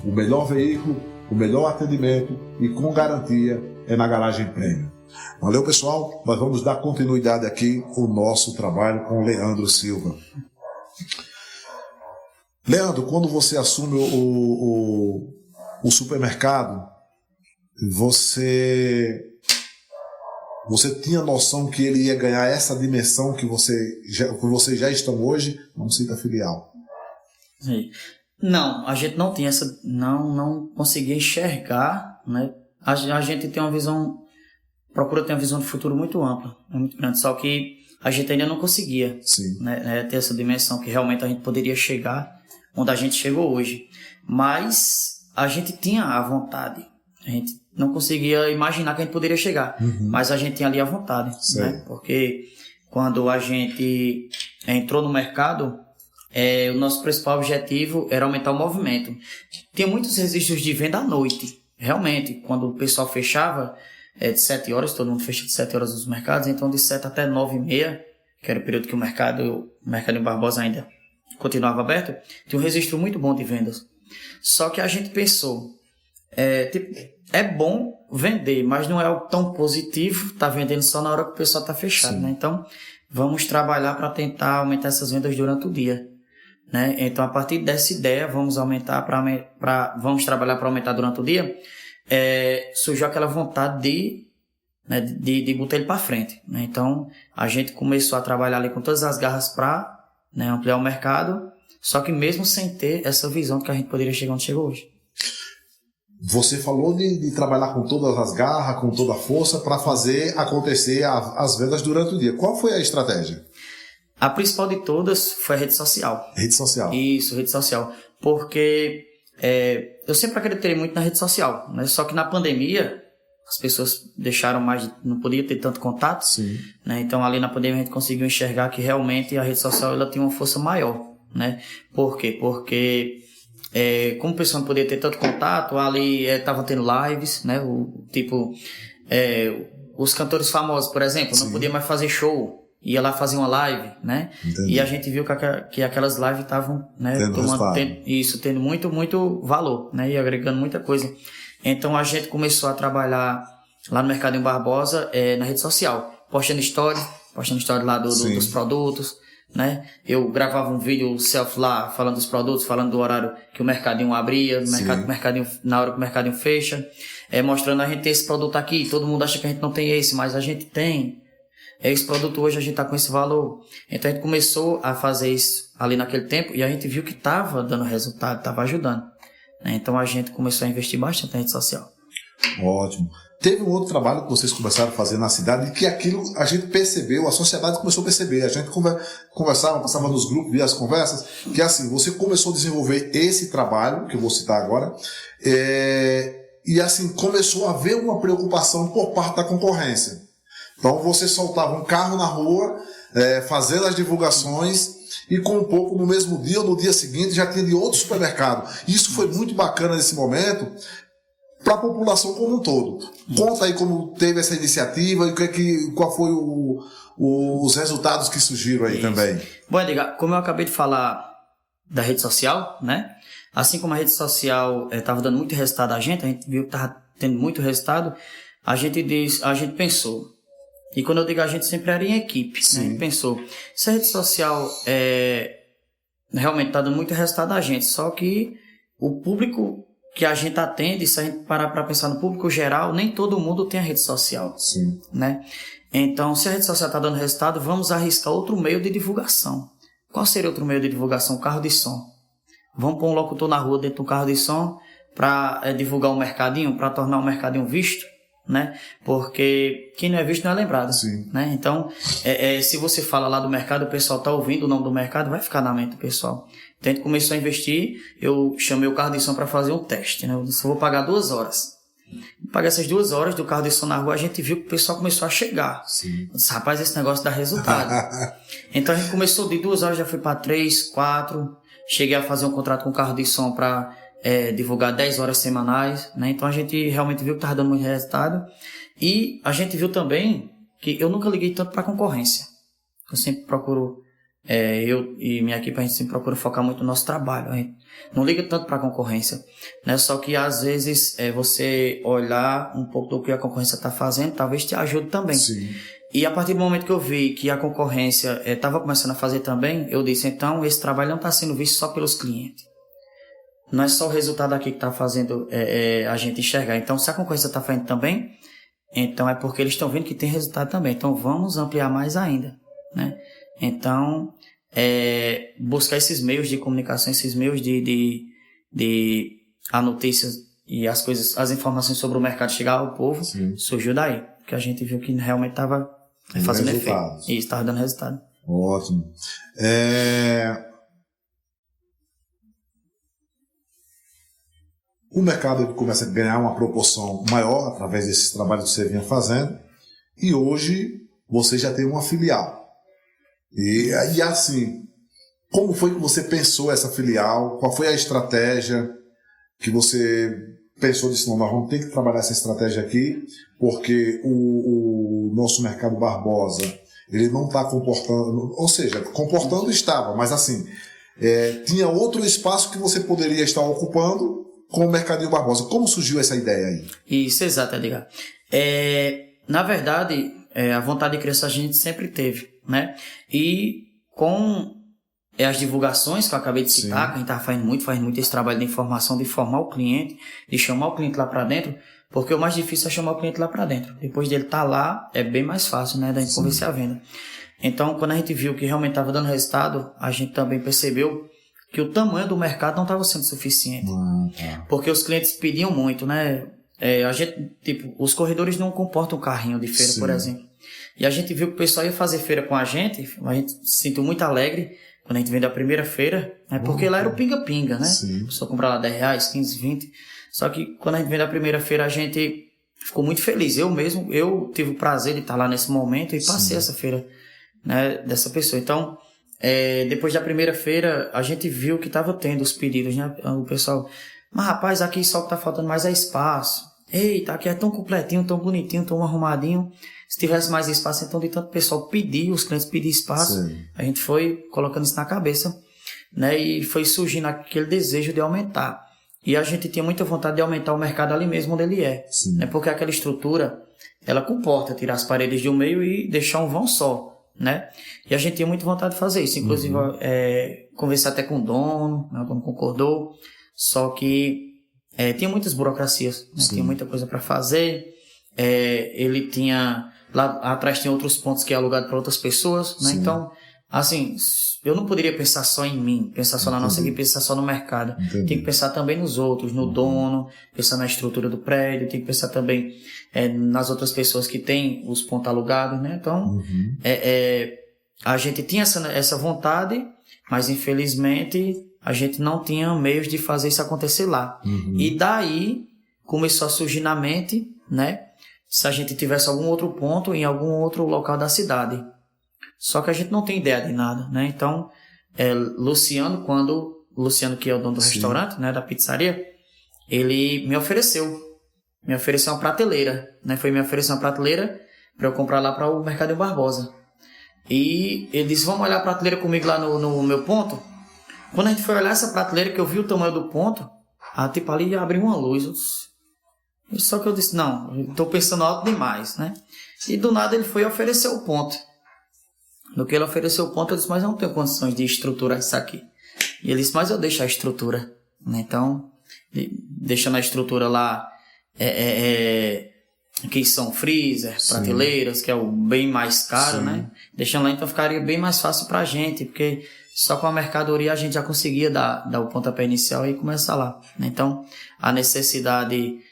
O melhor veículo, o melhor atendimento e com garantia é na Garagem Prêmio. Valeu, pessoal, nós vamos dar continuidade aqui ao nosso trabalho com o Leandro Silva. Leandro, quando você assume o supermercado, você tinha noção que ele ia ganhar essa dimensão que vocês já estão hoje no Cita Filial? Sim. Não, a gente não tinha essa, não conseguia enxergar, né? A gente tem uma visão, procura ter uma visão de futuro muito ampla, muito grande, só que a gente ainda não conseguia, né, ter essa dimensão que realmente a gente poderia chegar onde a gente chegou hoje. Mas a gente tinha a vontade, a gente não conseguia imaginar que a gente poderia chegar, mas a gente tinha ali a vontade, né? Porque quando a gente entrou no mercado, o nosso principal objetivo era aumentar o movimento. Tinha muitos registros de venda à noite, realmente, quando o pessoal fechava de 7 horas, todo mundo fecha de 7 horas nos mercados, então de 7 até 9h30, que era o período que o mercado em Barbosa ainda continuava aberto, tinha um registro muito bom de vendas. Só que a gente pensou, é bom vender, mas não é algo tão positivo, tá vendendo só na hora que o pessoal tá fechado, né? Então, vamos trabalhar para tentar aumentar essas vendas durante o dia, né? Então, a partir dessa ideia, vamos trabalhar para aumentar durante o dia. Surgiu aquela vontade de botar ele para frente, né? Então a gente começou a trabalhar ali com todas as garras para, né, ampliar o mercado, só que mesmo sem ter essa visão de que a gente poderia chegar onde chegou hoje. Você falou de trabalhar com todas as garras, com toda a força, para fazer acontecer as vendas durante o dia. Qual foi a estratégia? A principal de todas foi a rede social. Rede social. Isso, rede social. Porque eu sempre acreditei muito na rede social, né? Só que na pandemia as pessoas deixaram mais, não podia ter tanto contato. Sim. Né? Então ali na pandemia a gente conseguiu enxergar que realmente a rede social ela tem uma força maior. Né? Por quê? Porque como o pessoal não podia ter tanto contato, ali estavam tendo lives, né? Os cantores famosos, por exemplo, não podia mais fazer show. Ia lá fazer uma live, né? Entendi. E a gente viu que aquelas lives estavam, né, tendo muito, muito valor, né? E agregando muita coisa. Então a gente começou a trabalhar lá no Mercadinho Barbosa na rede social, postando story lá dos produtos, né? Eu gravava um vídeo selfie lá, falando dos produtos, falando do horário que o Mercadinho abria, na hora que o Mercadinho fecha, mostrando a gente tem esse produto aqui, todo mundo acha que a gente não tem esse, mas a gente tem. Esse produto hoje a gente está com esse valor. Então a gente começou a fazer isso ali naquele tempo e a gente viu que estava dando resultado, estava ajudando. Então a gente começou a investir bastante na rede social. Ótimo. Teve um outro trabalho que vocês começaram a fazer na cidade e que aquilo a gente percebeu, a sociedade começou a perceber. A gente conversava, passava nos grupos, via as conversas, que assim, você começou a desenvolver esse trabalho, que eu vou citar agora, e assim, começou a haver uma preocupação por parte da concorrência. Então você soltava um carro na rua, fazendo as divulgações e com um pouco no mesmo dia ou no dia seguinte já tinha de outro supermercado. Isso foi muito bacana nesse momento para a população como um todo. Conta aí como teve essa iniciativa e qual foi os resultados que surgiram aí também. Bom, Edgar, como eu acabei de falar da rede social, né? Assim como a rede social estava dando muito resultado a gente viu que estava tendo muito resultado, a gente pensou. E quando eu digo a gente, sempre era em equipe, né? A gente pensou, se a rede social realmente está dando muito resultado a gente, só que o público que a gente atende, se a gente parar para pensar no público geral, nem todo mundo tem a rede social. Sim. Né? Então, se a rede social está dando resultado, vamos arriscar outro meio de divulgação. Qual seria outro meio de divulgação? O carro de som. Vamos pôr um locutor na rua dentro do carro de som para divulgar o mercadinho, para tornar o mercadinho visto. Né? Porque quem não é visto não é lembrado. Né? Então, se você fala lá do mercado, o pessoal está ouvindo o nome do mercado, vai ficar na mente do pessoal. Então a gente começou a investir, eu chamei o carro de som para fazer um teste. Né? Eu disse, vou pagar 2 horas. Pagar essas 2 horas do carro de som na rua, a gente viu que o pessoal começou a chegar. Eu disse, rapaz, esse negócio dá resultado. Então a gente começou de 2 horas, já foi para 3, 4. Cheguei a fazer um contrato com o carro de som para divulgar 10 horas semanais, né? Então a gente realmente viu que estava dando muito resultado. E a gente viu também que eu nunca liguei tanto para a concorrência. Eu sempre procuro, eu e minha equipe, a gente sempre procura focar muito no nosso trabalho. A gente não liga tanto para a concorrência, né? Só que às vezes você olhar um pouco do que a concorrência está fazendo, talvez te ajude também. Sim. E a partir do momento que eu vi que a concorrência estava começando a fazer também, eu disse, então esse trabalho não está sendo visto só pelos clientes. Não é só o resultado aqui que está fazendo a gente enxergar. Então, se a concorrência está fazendo também, então é porque eles estão vendo que tem resultado também. Então, vamos ampliar mais ainda. Né? Então, buscar esses meios de comunicação, esses meios de a notícia e as informações sobre o mercado chegar ao povo, surgiu daí. Porque a gente viu que realmente estava fazendo efeito. E estava dando resultado. Ótimo. O mercado começa a ganhar uma proporção maior através desses trabalhos que você vinha fazendo e hoje você já tem uma filial. E assim, como foi que você pensou essa filial? Qual foi a estratégia que você pensou disso? Não, nós vamos ter que trabalhar essa estratégia aqui porque o nosso mercado Barbosa ele não está comportando, ou seja, comportando estava, mas assim, tinha outro espaço que você poderia estar ocupando com o Mercadinho Barbosa. Como surgiu essa ideia aí? Isso, exato, Edgar. Na verdade, a vontade de crescer a gente sempre teve, né? E com as divulgações que eu acabei de citar, que a gente estava fazendo muito esse trabalho de informação, de formar o cliente, de chamar o cliente lá para dentro, porque o mais difícil é chamar o cliente lá para dentro. Depois dele estar lá, é bem mais fácil, né? Da gente convencer a venda. Então, quando a gente viu que realmente estava dando resultado, a gente também percebeu que o tamanho do mercado não estava sendo suficiente. Porque os clientes pediam muito, né? A gente, tipo, os corredores não comportam um carrinho de feira, por exemplo. E a gente viu que o pessoal ia fazer feira com a gente se sentiu muito alegre quando a gente veio da primeira feira, né? Porque lá era o pinga-pinga, né? A pessoa comprava lá R$10, 15, 20. Só que quando a gente veio da primeira feira, a gente ficou muito feliz. Eu tive o prazer de estar lá nesse momento e passei essa feira, né, dessa pessoa. Então, depois da primeira feira, a gente viu que estava tendo os pedidos, né? O pessoal, mas rapaz, aqui só que tá faltando mais é espaço. Eita, aqui é tão completinho, tão bonitinho, tão arrumadinho. Se tivesse mais espaço, então de tanto pessoal pedir, os clientes pedir espaço, a gente foi colocando isso na cabeça, né? E foi surgindo aquele desejo de aumentar. E a gente tinha muita vontade de aumentar o mercado ali mesmo onde ele é. Né? Porque aquela estrutura, ela comporta tirar as paredes de um meio e deixar um vão só, né? E a gente tinha muita vontade de fazer isso. Inclusive, conversei até com o dono, né, quando concordou. Só que tinha muitas burocracias, né? Tinha muita coisa para fazer. Ele tinha... Lá atrás tem outros pontos que é alugado para outras pessoas, né? Então, assim, eu não poderia pensar só em mim, pensar só na nossa equipe, pensar só no mercado. Tem que pensar também nos outros, no dono, pensar na estrutura do prédio, tem que pensar também nas outras pessoas que têm os pontos alugados, né? Então, a gente tinha essa vontade, mas infelizmente a gente não tinha meios de fazer isso acontecer lá. E daí começou a surgir na mente, né? Se a gente tivesse algum outro ponto em algum outro local da cidade. Só que a gente não tem ideia de nada, né? Então, Luciano, que é o dono do restaurante, né, da pizzaria, ele me ofereceu uma prateleira, né? Foi me oferecer uma prateleira para eu comprar lá para o Mercadinho Barbosa. E ele disse, vamos olhar a prateleira comigo lá no meu ponto? Quando a gente foi olhar essa prateleira, que eu vi o tamanho do ponto, tipo ali abriu uma luz. Só que eu disse, não, estou pensando alto demais, né? E do nada ele foi oferecer o ponto. No que ele ofereceu o ponto, eu disse, mas eu não tenho condições de estruturar isso aqui. E ele disse, mas eu deixo a estrutura, né? Então, deixando a estrutura lá, que são freezer, prateleiras, que é o bem mais caro, né? Deixando lá, então ficaria bem mais fácil pra gente, porque só com a mercadoria a gente já conseguia dar o pontapé inicial e começar lá, né? Então, a necessidade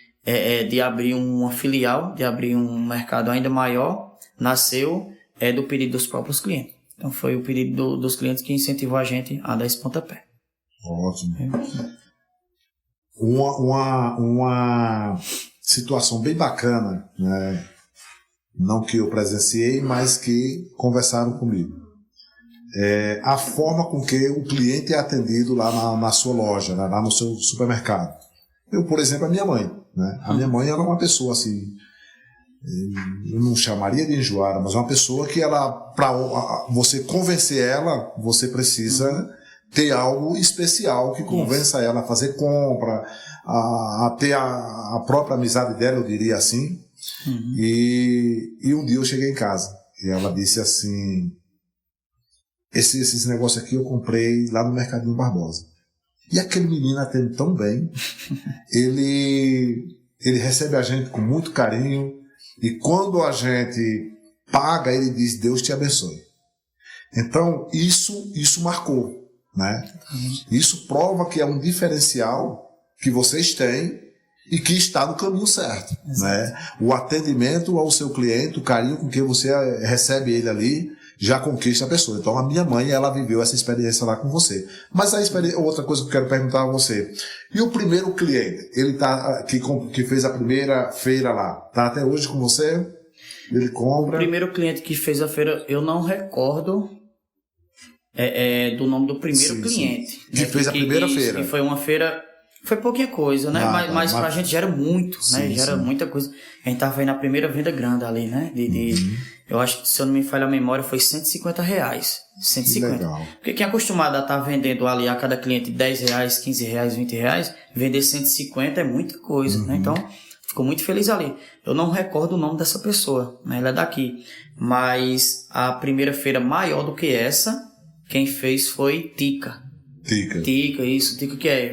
de abrir uma filial, de abrir um mercado ainda maior, nasceu do pedido dos próprios clientes. Então foi o pedido dos clientes que incentivou a gente a dar esse pontapé. Ótimo. Uma situação bem bacana, né? Não que eu presenciei, mas que conversaram comigo. A forma com que o cliente é atendido lá na sua loja, né? Lá no seu supermercado. Eu, por exemplo, a minha mãe, né? A minha mãe era uma pessoa assim, eu não chamaria de enjoada, mas uma pessoa que para você convencer ela, você precisa ter algo especial que convença ela a fazer compra, a ter a própria amizade dela, eu diria assim. E um dia eu cheguei em casa e ela disse assim, esses negócios aqui eu comprei lá no Mercadinho Barbosa. E aquele menino atende tão bem, ele recebe a gente com muito carinho, e quando a gente paga, ele diz, Deus te abençoe. Então, isso marcou, né? Isso prova que é um diferencial que vocês têm e que está no caminho certo, né? O atendimento ao seu cliente, o carinho com que você recebe ele ali, já conquista a pessoa. Então, a minha mãe, ela viveu essa experiência lá com você. Mas outra coisa que eu quero perguntar a você. E o primeiro cliente, ele que fez a primeira feira lá, tá até hoje com você? Ele compra? O primeiro cliente que fez a feira, eu não recordo do nome do primeiro cliente. Que fez a primeira feira. Que foi uma feira... Foi pouquinha coisa, né? Mas pra gente já era muito, né? Já era muita coisa. A gente tava aí na primeira venda grande ali, né? Eu acho que, se eu não me falha a memória, foi R$150. 150. Legal. Porque quem é acostumado a estar vendendo ali a cada cliente R$10, R$15, R$20, vender 150 é muita coisa, né? Então, ficou muito feliz ali. Eu não recordo o nome dessa pessoa, né? Ela é daqui. Mas a primeira feira maior do que essa, quem fez foi Tica, que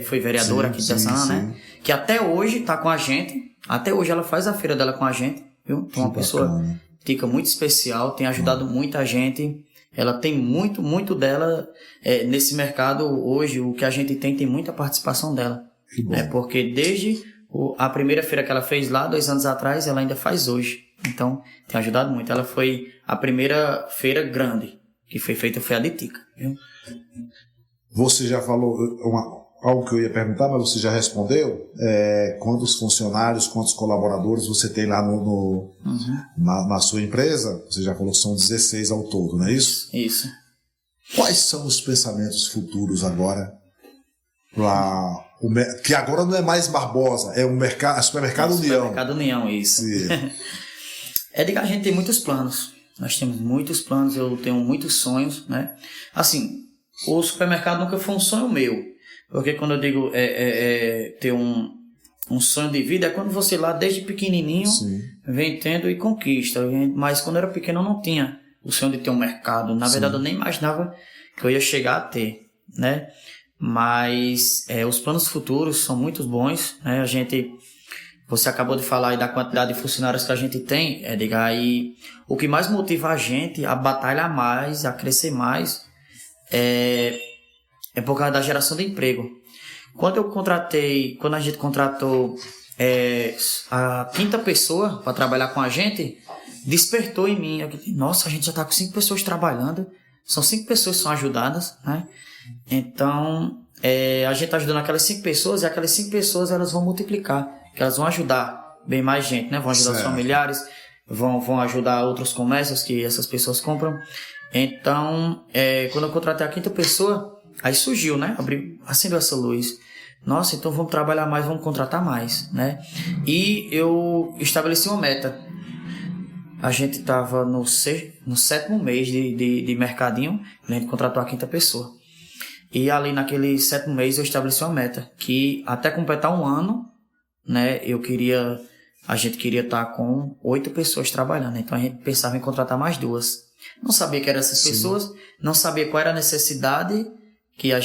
foi vereadora aqui de Jaçanã, né? Que até hoje tá com a gente. Até hoje ela faz a feira dela com a gente, viu? Então, uma pessoa, Tica, muito especial, tem ajudado muita gente. ela tem muito dela nesse mercado hoje. O que a gente tem muita participação dela. Porque desde a primeira feira que ela fez lá, 2 anos atrás, ela ainda faz hoje. Então, tem ajudado muito. Ela foi a primeira feira grande que foi feita, foi a de Tica, viu? Você já falou algo que eu ia perguntar, mas você já respondeu. Quantos funcionários, quantos colaboradores você tem lá na sua empresa? Você já falou que são 16 ao todo, não é isso? Isso. Quais são os pensamentos futuros agora que agora não é mais Barbosa, é o Supermercado União. Supermercado União, isso. A gente tem muitos planos. Nós temos muitos planos, eu tenho muitos sonhos, né? Assim, o supermercado nunca foi um sonho meu. Porque quando eu digo ter um sonho de vida, é quando você lá, desde pequenininho, vem tendo e conquista. Mas quando eu era pequeno, eu não tinha o sonho de ter um mercado. Na verdade, eu nem imaginava que eu ia chegar a ter, né? Mas os planos futuros são muito bons, né? Você acabou de falar aí da quantidade de funcionários que a gente tem, e o que mais motiva a gente a batalhar mais, a crescer mais, é por causa da geração de emprego. Quando a gente contratou a 5ª pessoa para trabalhar com a gente, despertou em mim, nossa, a gente já está com 5 pessoas trabalhando, são 5 pessoas que são ajudadas, né? Então, a gente está ajudando aquelas 5 pessoas e aquelas 5 pessoas elas vão multiplicar, que elas vão ajudar bem mais gente, né? Vão ajudar os familiares, vão ajudar outros comércios que essas pessoas compram. Então, quando eu contratei a 5ª pessoa, aí surgiu, né? Acendeu essa luz. Nossa, então vamos trabalhar mais, vamos contratar mais, né? E eu estabeleci uma meta. A gente estava no 7º mês de mercadinho, a gente contratou a 5ª pessoa. E ali naquele 7º mês eu estabeleci uma meta, que até completar 1 ano, né? A gente queria estar com 8 pessoas trabalhando. Então a gente pensava em contratar mais 2. Não sabia que eram essas pessoas, não sabia qual era a necessidade em que a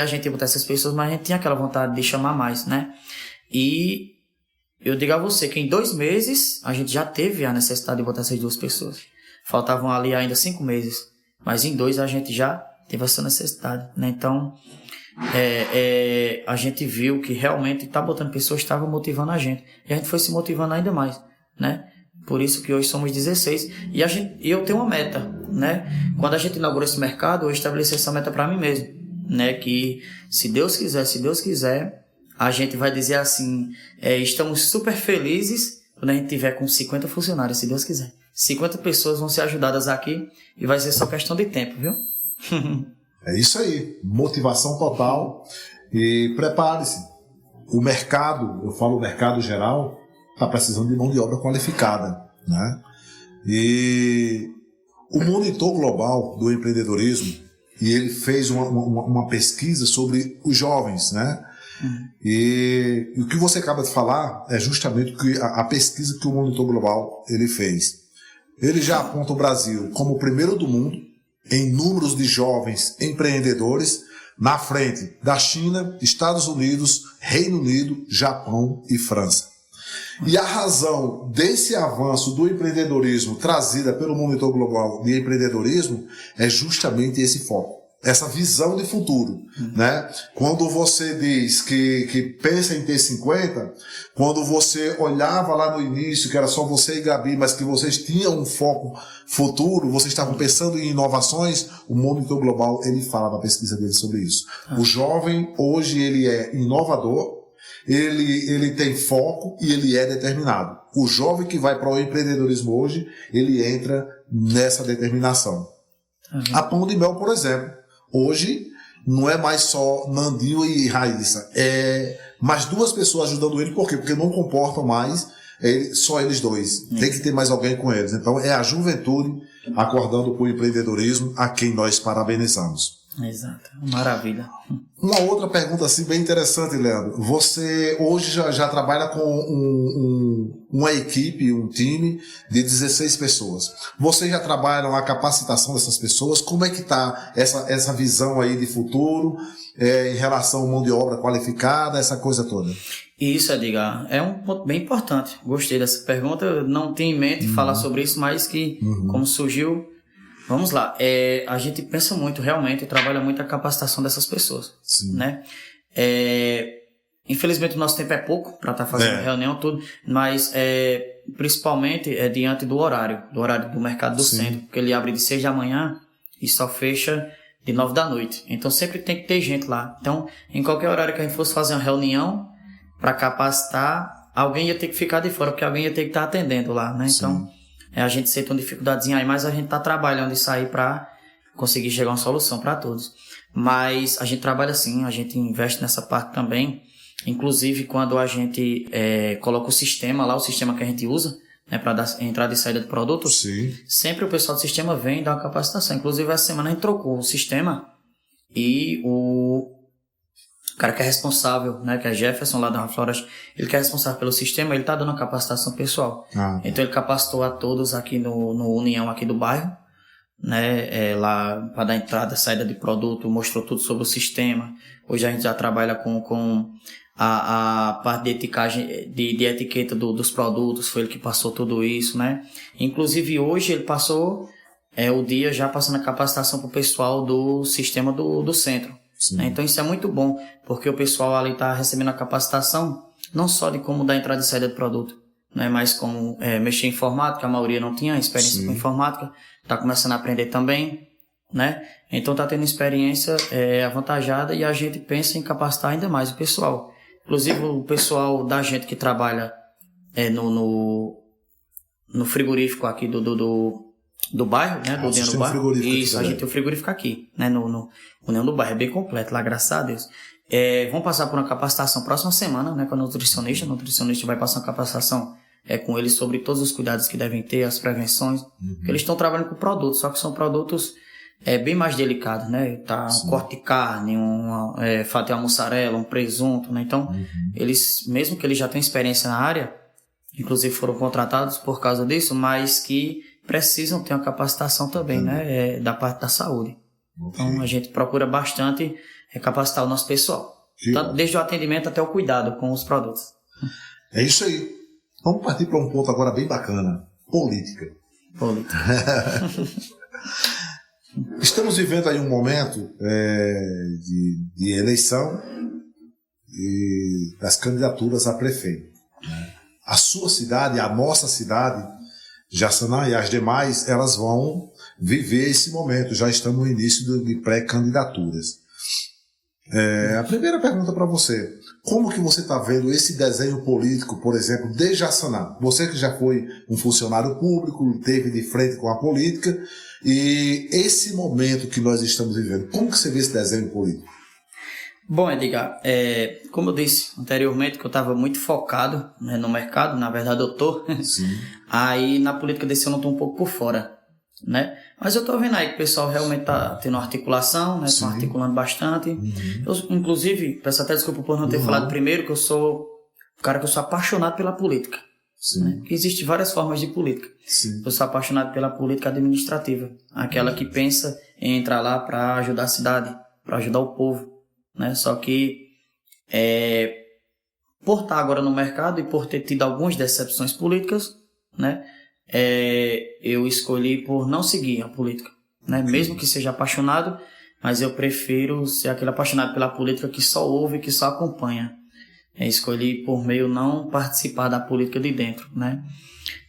gente ia botar essas pessoas, mas a gente tinha aquela vontade de chamar mais, né? E eu digo a você que em 2 meses a gente já teve a necessidade de botar essas 2 pessoas. Faltavam ali ainda 5 meses, mas em 2 a gente já teve essa necessidade, né? Então a gente viu que realmente tá botando pessoas estava motivando a gente, e a gente foi se motivando ainda mais, né? Por isso que hoje somos 16 e eu tenho uma meta, né? Quando a gente inaugurou esse mercado, eu estabeleci essa meta para mim mesmo, né? Que se Deus quiser, a gente vai dizer assim, estamos super felizes quando a gente tiver com 50 funcionários, se Deus quiser. 50 pessoas vão ser ajudadas aqui e vai ser só questão de tempo, viu? É isso aí, motivação total. E prepare-se, o mercado, eu falo o mercado geral, está precisando de mão de obra qualificada, né? E o Monitor Global do Empreendedorismo, e ele fez uma pesquisa sobre os jovens, né? E o que você acaba de falar é justamente a pesquisa que o Monitor Global ele fez. Ele já aponta o Brasil como o primeiro do mundo em números de jovens empreendedores, na frente da China, Estados Unidos, Reino Unido, Japão e França. E a razão desse avanço do empreendedorismo trazida pelo Monitor Global de Empreendedorismo é justamente esse foco, essa visão de futuro, né? Quando você diz que pensa em ter 50, quando você olhava lá no início que era só você e Gabi, mas que vocês tinham um foco futuro, vocês estavam pensando em inovações, o Monitor Global ele fala na pesquisa dele sobre isso. O jovem hoje ele é inovador, ele tem foco e ele é determinado. O jovem que vai para o empreendedorismo hoje, ele entra nessa determinação. A Pão de Mel, por exemplo, hoje não é mais só Nandinho e Raíssa, é mais 2 pessoas ajudando ele. Por quê? Porque não comportam mais só eles 2. Tem que ter mais alguém com eles. Então é a juventude acordando para o empreendedorismo, a quem nós parabenizamos. Exato, maravilha. Uma outra pergunta assim bem interessante, Leandro. Você hoje já trabalha com uma equipe, um time de 16 pessoas. Vocês já trabalham a capacitação dessas pessoas? Como é que está essa visão aí de futuro em relação à mão de obra qualificada, essa coisa toda? Isso, Edgar, é um ponto bem importante. Gostei dessa pergunta. Eu não tinha em mente falar sobre isso, mas que como surgiu, Vamos lá. A gente pensa muito, realmente, e trabalha muito a capacitação dessas pessoas. Sim. Né? Infelizmente, o nosso tempo é pouco para estar fazendo reunião, tudo, mas principalmente diante do horário do mercado do centro, porque ele abre de 6 da manhã e só fecha de 9 da noite. Então, sempre tem que ter gente lá. Então, em qualquer horário que a gente fosse fazer uma reunião para capacitar, alguém ia ter que ficar de fora, porque alguém ia ter que estar atendendo lá, né? Então, a gente sente uma dificuldadezinha aí, mas a gente está trabalhando isso aí para conseguir chegar a uma solução para todos. Mas a gente trabalha sim, a gente investe nessa parte também. Inclusive, quando a gente coloca o sistema lá, o sistema que a gente usa, né, para dar entrada e saída de produtos, sempre o pessoal do sistema vem e dá uma capacitação. Inclusive, essa semana a gente trocou o sistema e o cara que é responsável, né, que é Jefferson lá da Floresta, ele que é responsável pelo sistema, ele tá dando uma capacitação pessoal. Então, ele capacitou a todos aqui no União aqui do bairro, né, lá para dar entrada, saída de produto, mostrou tudo sobre o sistema. Hoje a gente já trabalha com a parte de eticagem, de etiqueta dos produtos, foi ele que passou tudo isso, né? Inclusive hoje ele passou o dia já passando a capacitação para o pessoal do sistema do centro. Né? Então isso é muito bom, porque o pessoal ali está recebendo a capacitação não só de como dar entrada e saída de produto, né? Mas como mexer em informática, a maioria não tinha experiência com informática, está começando a aprender também, né? Então está tendo experiência avantajada e a gente pensa em capacitar ainda mais o pessoal. Inclusive o pessoal da gente que trabalha no frigorífico aqui do bairro, né? Do União do Bairro. Isso, a gente tem o frigorífico aqui, né? No União do Bairro, é bem completo lá, graças a Deus. Vamos passar por uma capacitação próxima semana, né? Com a nutricionista. O nutricionista vai passar uma capacitação com eles sobre todos os cuidados que devem ter, as prevenções. Porque eles estão trabalhando com produtos, só que são produtos bem mais delicados, né? Tá um corte de carne, fatiar mussarela, um presunto, né? Então, eles, mesmo que eles já tenham experiência na área, inclusive foram contratados por causa disso, mas que precisam ter uma capacitação também, né? Da parte da saúde. Então, a gente procura bastante capacitar o nosso pessoal. Tanto desde o atendimento até o cuidado com os produtos. É isso aí. Vamos partir para um ponto agora bem bacana. Política. Estamos vivendo aí um momento de eleição e das candidaturas a prefeito. Né? A sua cidade, a nossa cidade, Jaçanã e as demais, elas vão viver esse momento. Já estamos no início de pré-candidaturas. A primeira pergunta para você: como que você está vendo esse desenho político, por exemplo, de Jaçanã? Você que já foi um funcionário público, teve de frente com a política, e esse momento que nós estamos vivendo, como que você vê esse desenho político? Bom, Edgar, como eu disse anteriormente, que eu estava muito focado, né, no mercado, na verdade eu tô. Aí na política desse ano eu estou um pouco por fora, né? Mas eu estou vendo aí que o pessoal realmente está tendo uma articulação, né? Estão articulando bastante. Eu, inclusive, peço até desculpa por não ter falado primeiro, que eu sou apaixonado pela política. Né? Porque existem várias formas de política. Eu sou apaixonado pela política administrativa, aquela que pensa em entrar lá para ajudar a cidade, para ajudar o povo, né? Só que por estar agora no mercado e por ter tido algumas decepções políticas, né? Eu escolhi por não seguir a política, né? Mesmo que seja apaixonado, mas eu prefiro ser aquele apaixonado pela política que só ouve, que só acompanha. Escolhi por meio não participar da política de dentro, né?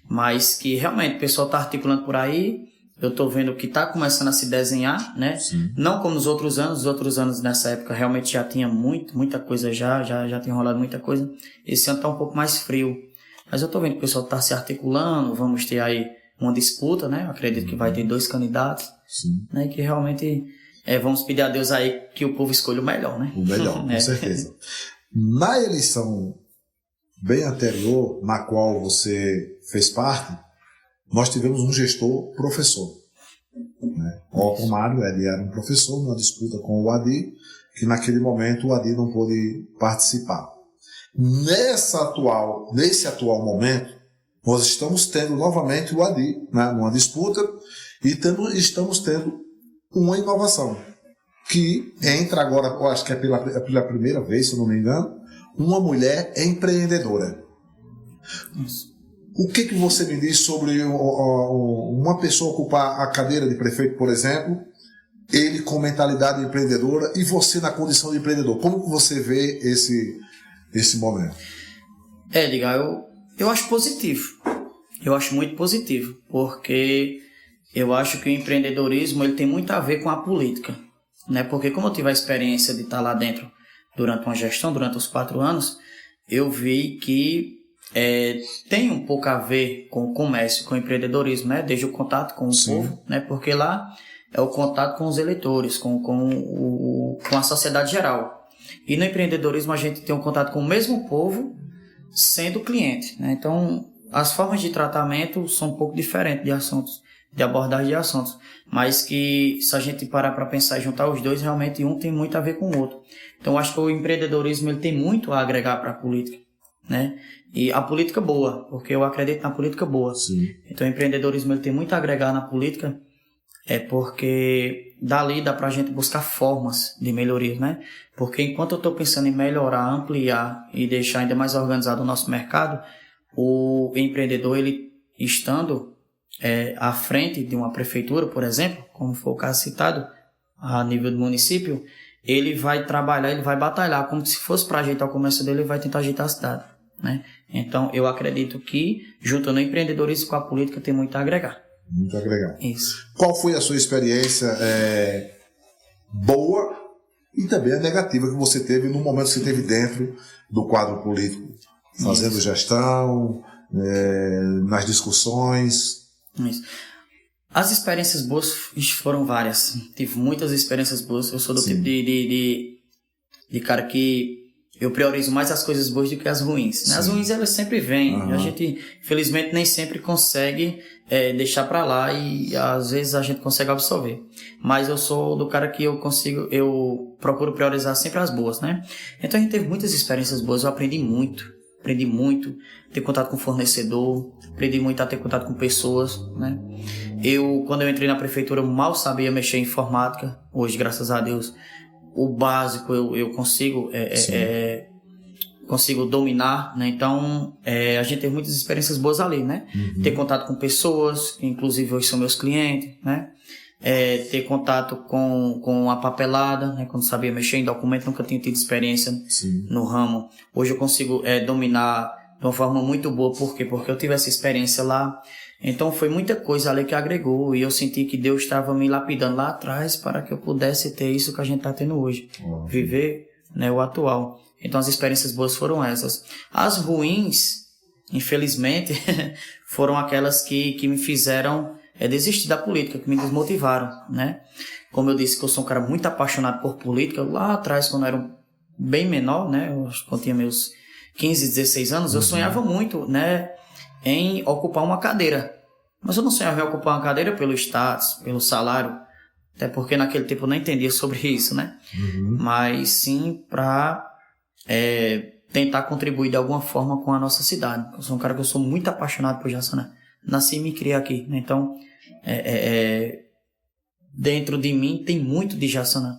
Mas que realmente o pessoal está articulando por aí. Eu estou vendo que está começando a se desenhar, né? Não como nos outros anos. Os outros anos nessa época realmente já tinha muita coisa já tinha rolado muita coisa. Esse ano está um pouco mais frio. Mas eu estou vendo que o pessoal está se articulando. Vamos ter aí uma disputa, né? Eu acredito que vai ter 2 candidatos, né? Que realmente vamos pedir a Deus aí que o povo escolha o melhor, né? O melhor, com certeza. Na eleição bem anterior, na qual você fez parte, nós tivemos um gestor professor. Né? O Mário, ele era um professor numa disputa com o Adi, que naquele momento o Adi não pôde participar. Nesse atual momento, nós estamos tendo novamente o Adi, né, numa disputa, e estamos tendo uma inovação, que entra agora, eu acho que é pela primeira vez, se eu não me engano, uma mulher empreendedora. O que você me diz sobre uma pessoa ocupar a cadeira de prefeito, por exemplo, ele com mentalidade empreendedora e você na condição de empreendedor? Como que você vê esse momento? Edgar, eu acho positivo. Eu acho muito positivo, porque eu acho que o empreendedorismo ele tem muito a ver com a política, né? Porque como eu tive a experiência de estar lá dentro durante uma gestão, durante os 4 anos, eu vi que tem um pouco a ver com o comércio, com o empreendedorismo, né? Desde o contato com o povo, né? Porque lá é o contato com os eleitores, com a sociedade geral. E no empreendedorismo a gente tem um contato com o mesmo povo sendo cliente, né? Então, as formas de tratamento são um pouco diferentes de assuntos, de abordagem de assuntos, mas que se a gente parar para pensar e juntar os dois, realmente um tem muito a ver com o outro. Então, acho que o empreendedorismo ele tem muito a agregar para a política, né? E a política boa, porque eu acredito na política boa. Sim. Então, o empreendedorismo ele tem muito a agregar na política, porque dali dá para a gente buscar formas de melhoria, né? Porque enquanto eu estou pensando em melhorar, ampliar e deixar ainda mais organizado o nosso mercado, o empreendedor, ele estando à frente de uma prefeitura, por exemplo, como foi o caso citado, a nível do município, ele vai trabalhar, ele vai batalhar, como se fosse para ajeitar o comércio dele, ele vai tentar ajeitar a cidade, né? Então, eu acredito que, juntando o empreendedorismo com a política, tem muito a agregar. Muito a agregar. Isso. Qual foi a sua experiência boa e também a negativa que você teve no momento que você esteve dentro do quadro político? Fazendo gestão, nas discussões. Isso. As experiências boas foram várias. Tive muitas experiências boas. Eu sou do tipo de cara que eu priorizo mais as coisas boas do que as ruins, né? As ruins elas sempre vêm. A gente, infelizmente, nem sempre consegue deixar pra lá e às vezes a gente consegue absorver. Mas eu sou do cara que eu procuro priorizar sempre as boas, né? Então a gente teve muitas experiências boas. Eu aprendi muito, ter contato com fornecedor, aprendi muito a ter contato com pessoas, né? Quando eu entrei na prefeitura, eu mal sabia mexer em informática. Hoje, graças a Deus, o básico eu consigo consigo dominar, né? Então, a gente teve muitas experiências boas ali, né? Ter contato com pessoas, que inclusive hoje são meus clientes, né? Ter contato com a papelada, né? Quando sabia mexer em documento, nunca tinha tido experiência no ramo. Hoje eu consigo dominar de uma forma muito boa. Por quê? Porque eu tive essa experiência lá. Então foi muita coisa ali que agregou e eu senti que Deus estava me lapidando lá atrás para que eu pudesse ter isso que a gente está tendo hoje. Viver, né, o atual. Então as experiências boas foram essas. As ruins, infelizmente, foram aquelas que me fizeram desistir da política, que me desmotivaram, né? Como eu disse que eu sou um cara muito apaixonado por política, lá atrás quando eu era bem menor, né? Eu acho que eu tinha meus 15, 16 anos, eu sonhava muito, né, em ocupar uma cadeira. Mas eu não sonhava em ocupar uma cadeira pelo status, pelo salário, até porque naquele tempo eu não entendia sobre isso, né? Mas sim para tentar contribuir de alguma forma com a nossa cidade. Eu sou um cara que eu sou muito apaixonado por Jaçanã. Nasci e me criei aqui, né? Então, dentro de mim tem muito de Jaçanã.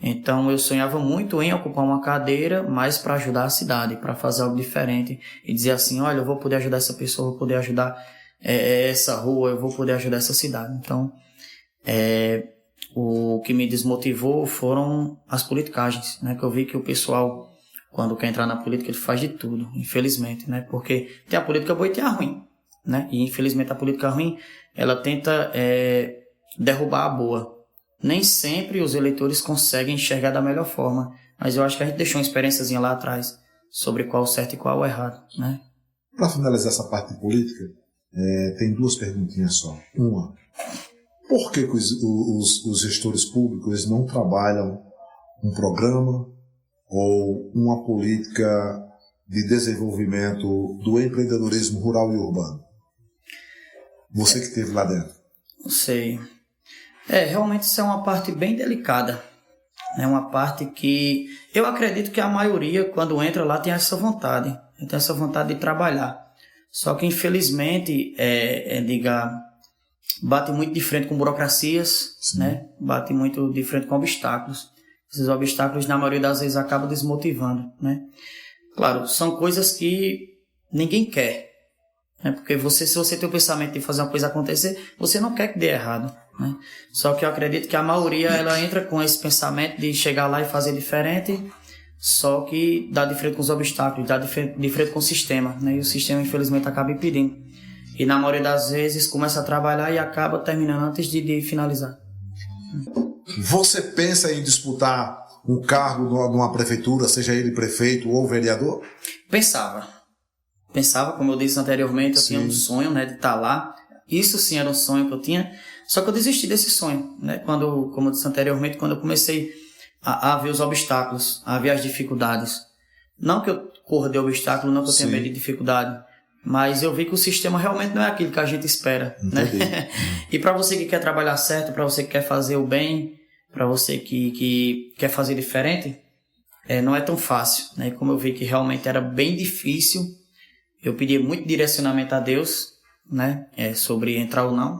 Então eu sonhava muito em ocupar uma cadeira, mas para ajudar a cidade, para fazer algo diferente e dizer assim, olha, eu vou poder ajudar essa pessoa, eu vou poder ajudar essa rua, eu vou poder ajudar essa cidade. Então, o que me desmotivou foram as politicagens, né? Que eu vi que o pessoal, quando quer entrar na política, ele faz de tudo, infelizmente, né? Porque tem a política boa e tem a ruim, né? E infelizmente a política ruim, ela tenta derrubar a boa. Nem sempre os eleitores conseguem enxergar da melhor forma, mas eu acho que a gente deixou uma experiênciazinha lá atrás sobre qual o certo e qual o errado, né? Para finalizar essa parte de política, tem 2 perguntinhas só. Uma, por que os gestores públicos não trabalham um programa ou uma política de desenvolvimento do empreendedorismo rural e urbano? Você que esteve lá dentro. Não sei. Realmente isso é uma parte bem delicada. É uma parte que eu acredito que a maioria, quando entra lá, tem essa vontade. Tem essa vontade de trabalhar. Só que, infelizmente, bate muito de frente com burocracias, né? Bate muito de frente com obstáculos. Esses obstáculos, na maioria das vezes, acabam desmotivando, né? Claro, são coisas que ninguém quer. né? Porque se você tem o pensamento de fazer uma coisa acontecer, você não quer que dê errado, né? Só que eu acredito que a maioria ela entra com esse pensamento de chegar lá e fazer diferente, só que dá de frente com os obstáculos, dá de frente com o sistema, né? E o sistema infelizmente acaba impedindo. E na maioria das vezes começa a trabalhar e acaba terminando antes de finalizar. Você pensa em disputar um cargo numa prefeitura, seja ele prefeito ou vereador? Pensava, como eu disse anteriormente, eu tinha um sonho, né, de estar lá. Isso sim era um sonho que eu tinha, só que eu desisti desse sonho, né? Como eu disse anteriormente, quando eu comecei a ver os obstáculos, a ver as dificuldades. Não que eu corra de obstáculo, não que eu tenha medo de dificuldade, mas eu vi que o sistema realmente não é aquilo que a gente espera, né? E para você que quer trabalhar certo, para você que quer fazer o bem, para você que quer fazer diferente, não é tão fácil, né? Como eu vi que realmente era bem difícil, eu pedi muito direcionamento a Deus, né? Sobre entrar ou não.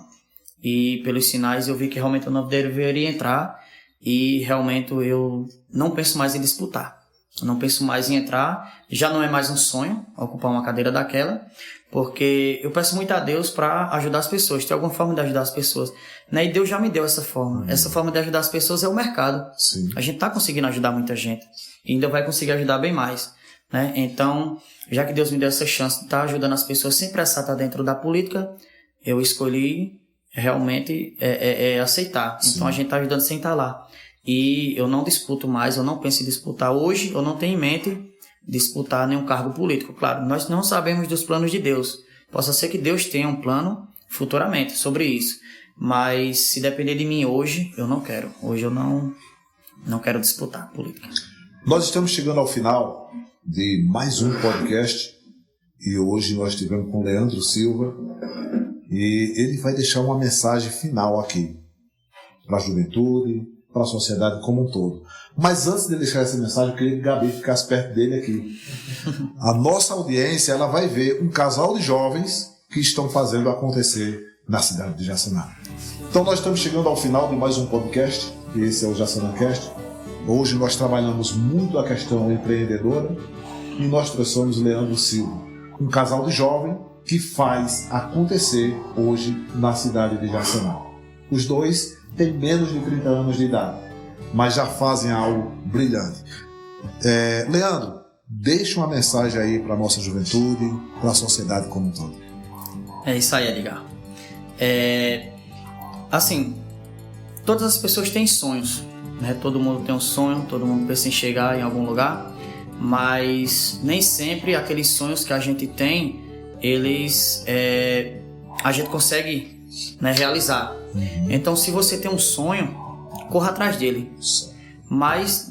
E pelos sinais eu vi que realmente eu não deveria entrar e realmente eu não penso mais em disputar. Eu não penso mais em entrar, já não é mais um sonho ocupar uma cadeira daquela, porque eu peço muito a Deus para ajudar as pessoas, tem alguma forma de ajudar as pessoas, né? E Deus já me deu essa forma. Essa forma de ajudar as pessoas é o mercado. Sim. A gente está conseguindo ajudar muita gente e ainda vai conseguir ajudar bem mais, né? Então, já que Deus me deu essa chance de estar ajudando as pessoas sem precisar estar dentro da política, eu escolhi realmente aceitar. Sim. Então a gente está ajudando sem estar lá. E eu não disputo mais, eu não penso em disputar. Hoje eu não tenho em mente disputar nenhum cargo político. Claro, nós não sabemos dos planos de Deus. Possa ser que Deus tenha um plano futuramente sobre isso. Mas se depender de mim hoje, eu não quero. Hoje eu não quero disputar política. Nós estamos chegando ao final de mais um podcast. E hoje nós estivemos com o Leandro Silva. E ele vai deixar uma mensagem final aqui para a juventude, para a sociedade como um todo. Mas antes de deixar essa mensagem, eu queria que o Gabi ficasse perto dele aqui. A nossa audiência ela vai ver um casal de jovens que estão fazendo acontecer na cidade de Jaçanã. Então nós estamos chegando ao final de mais um podcast, e esse é o JaçanãCast. Hoje nós trabalhamos muito a questão empreendedora e nós trouxemos o Leandro Silva, um casal de jovem que faz acontecer hoje na cidade de Jaçanã. Os dois têm menos de 30 anos de idade, mas já fazem algo brilhante. Leandro, deixa uma mensagem aí para a nossa juventude, para a sociedade como um todo. É isso aí, Edgar. Assim, todas as pessoas têm sonhos, né? Todo mundo tem um sonho, todo mundo pensa em chegar em algum lugar, mas nem sempre aqueles sonhos que a gente tem, a gente consegue, né, realizar. Então, se você tem um sonho, corra atrás dele. Mas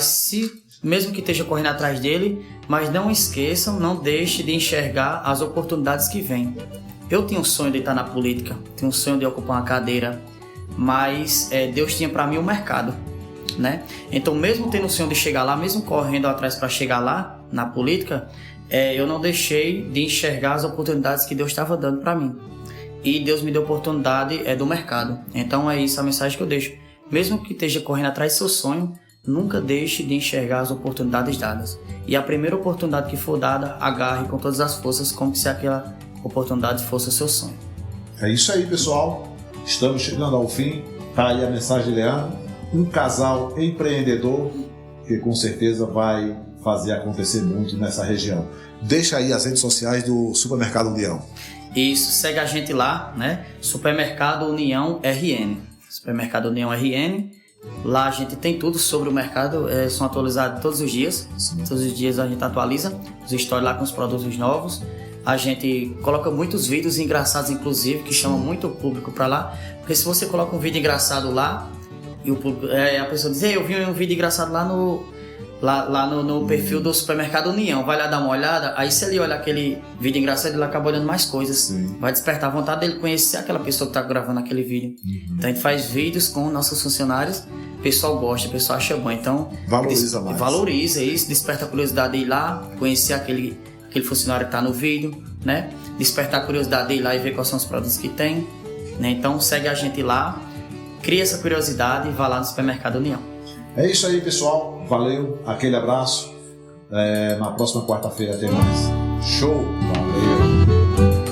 se mesmo que esteja correndo atrás dele, mas não esqueçam, não deixe de enxergar as oportunidades que vêm. Eu tinha um sonho de estar na política, tinha um sonho de ocupar uma cadeira, mas Deus tinha para mim um mercado, né? Então, mesmo tendo o sonho de chegar lá, mesmo correndo atrás para chegar lá na política, eu não deixei de enxergar as oportunidades que Deus estava dando para mim. E Deus me deu oportunidade do mercado. Então é isso a mensagem que eu deixo. Mesmo que esteja correndo atrás do seu sonho, nunca deixe de enxergar as oportunidades dadas. E a primeira oportunidade que for dada, agarre com todas as forças, como se aquela oportunidade fosse o seu sonho. É isso aí, pessoal. Estamos chegando ao fim. Tá aí a mensagem de Leandro. Um casal empreendedor que com certeza vai fazer acontecer muito nessa região. Deixa aí as redes sociais do Supermercado União. Isso, segue a gente lá, né? Supermercado União RN. Supermercado União RN. Lá a gente tem tudo sobre o mercado, são atualizados todos os dias. Sim. Todos os dias a gente atualiza os stories lá com os produtos novos. A gente coloca muitos vídeos engraçados, inclusive, que chamam muito o público para lá. Porque se você coloca um vídeo engraçado lá, e o público, a pessoa diz, eu vi um vídeo engraçado lá no perfil do Supermercado União, vai lá dar uma olhada, aí se ele olha aquele vídeo engraçado, ele acaba olhando mais coisas. Sim. Vai despertar a vontade dele conhecer aquela pessoa que está gravando aquele vídeo. Então a gente faz vídeos com nossos funcionários, o pessoal gosta, o pessoal acha bom, então valoriza mais. Valoriza isso, desperta a curiosidade de ir lá, conhecer aquele funcionário que está no vídeo, né? Despertar a curiosidade de ir lá e ver quais são os produtos que tem, né? Então segue a gente lá, cria essa curiosidade e vá lá no Supermercado União. É isso aí, pessoal. Valeu, aquele abraço. Na próxima quarta-feira tem mais. Show! Valeu!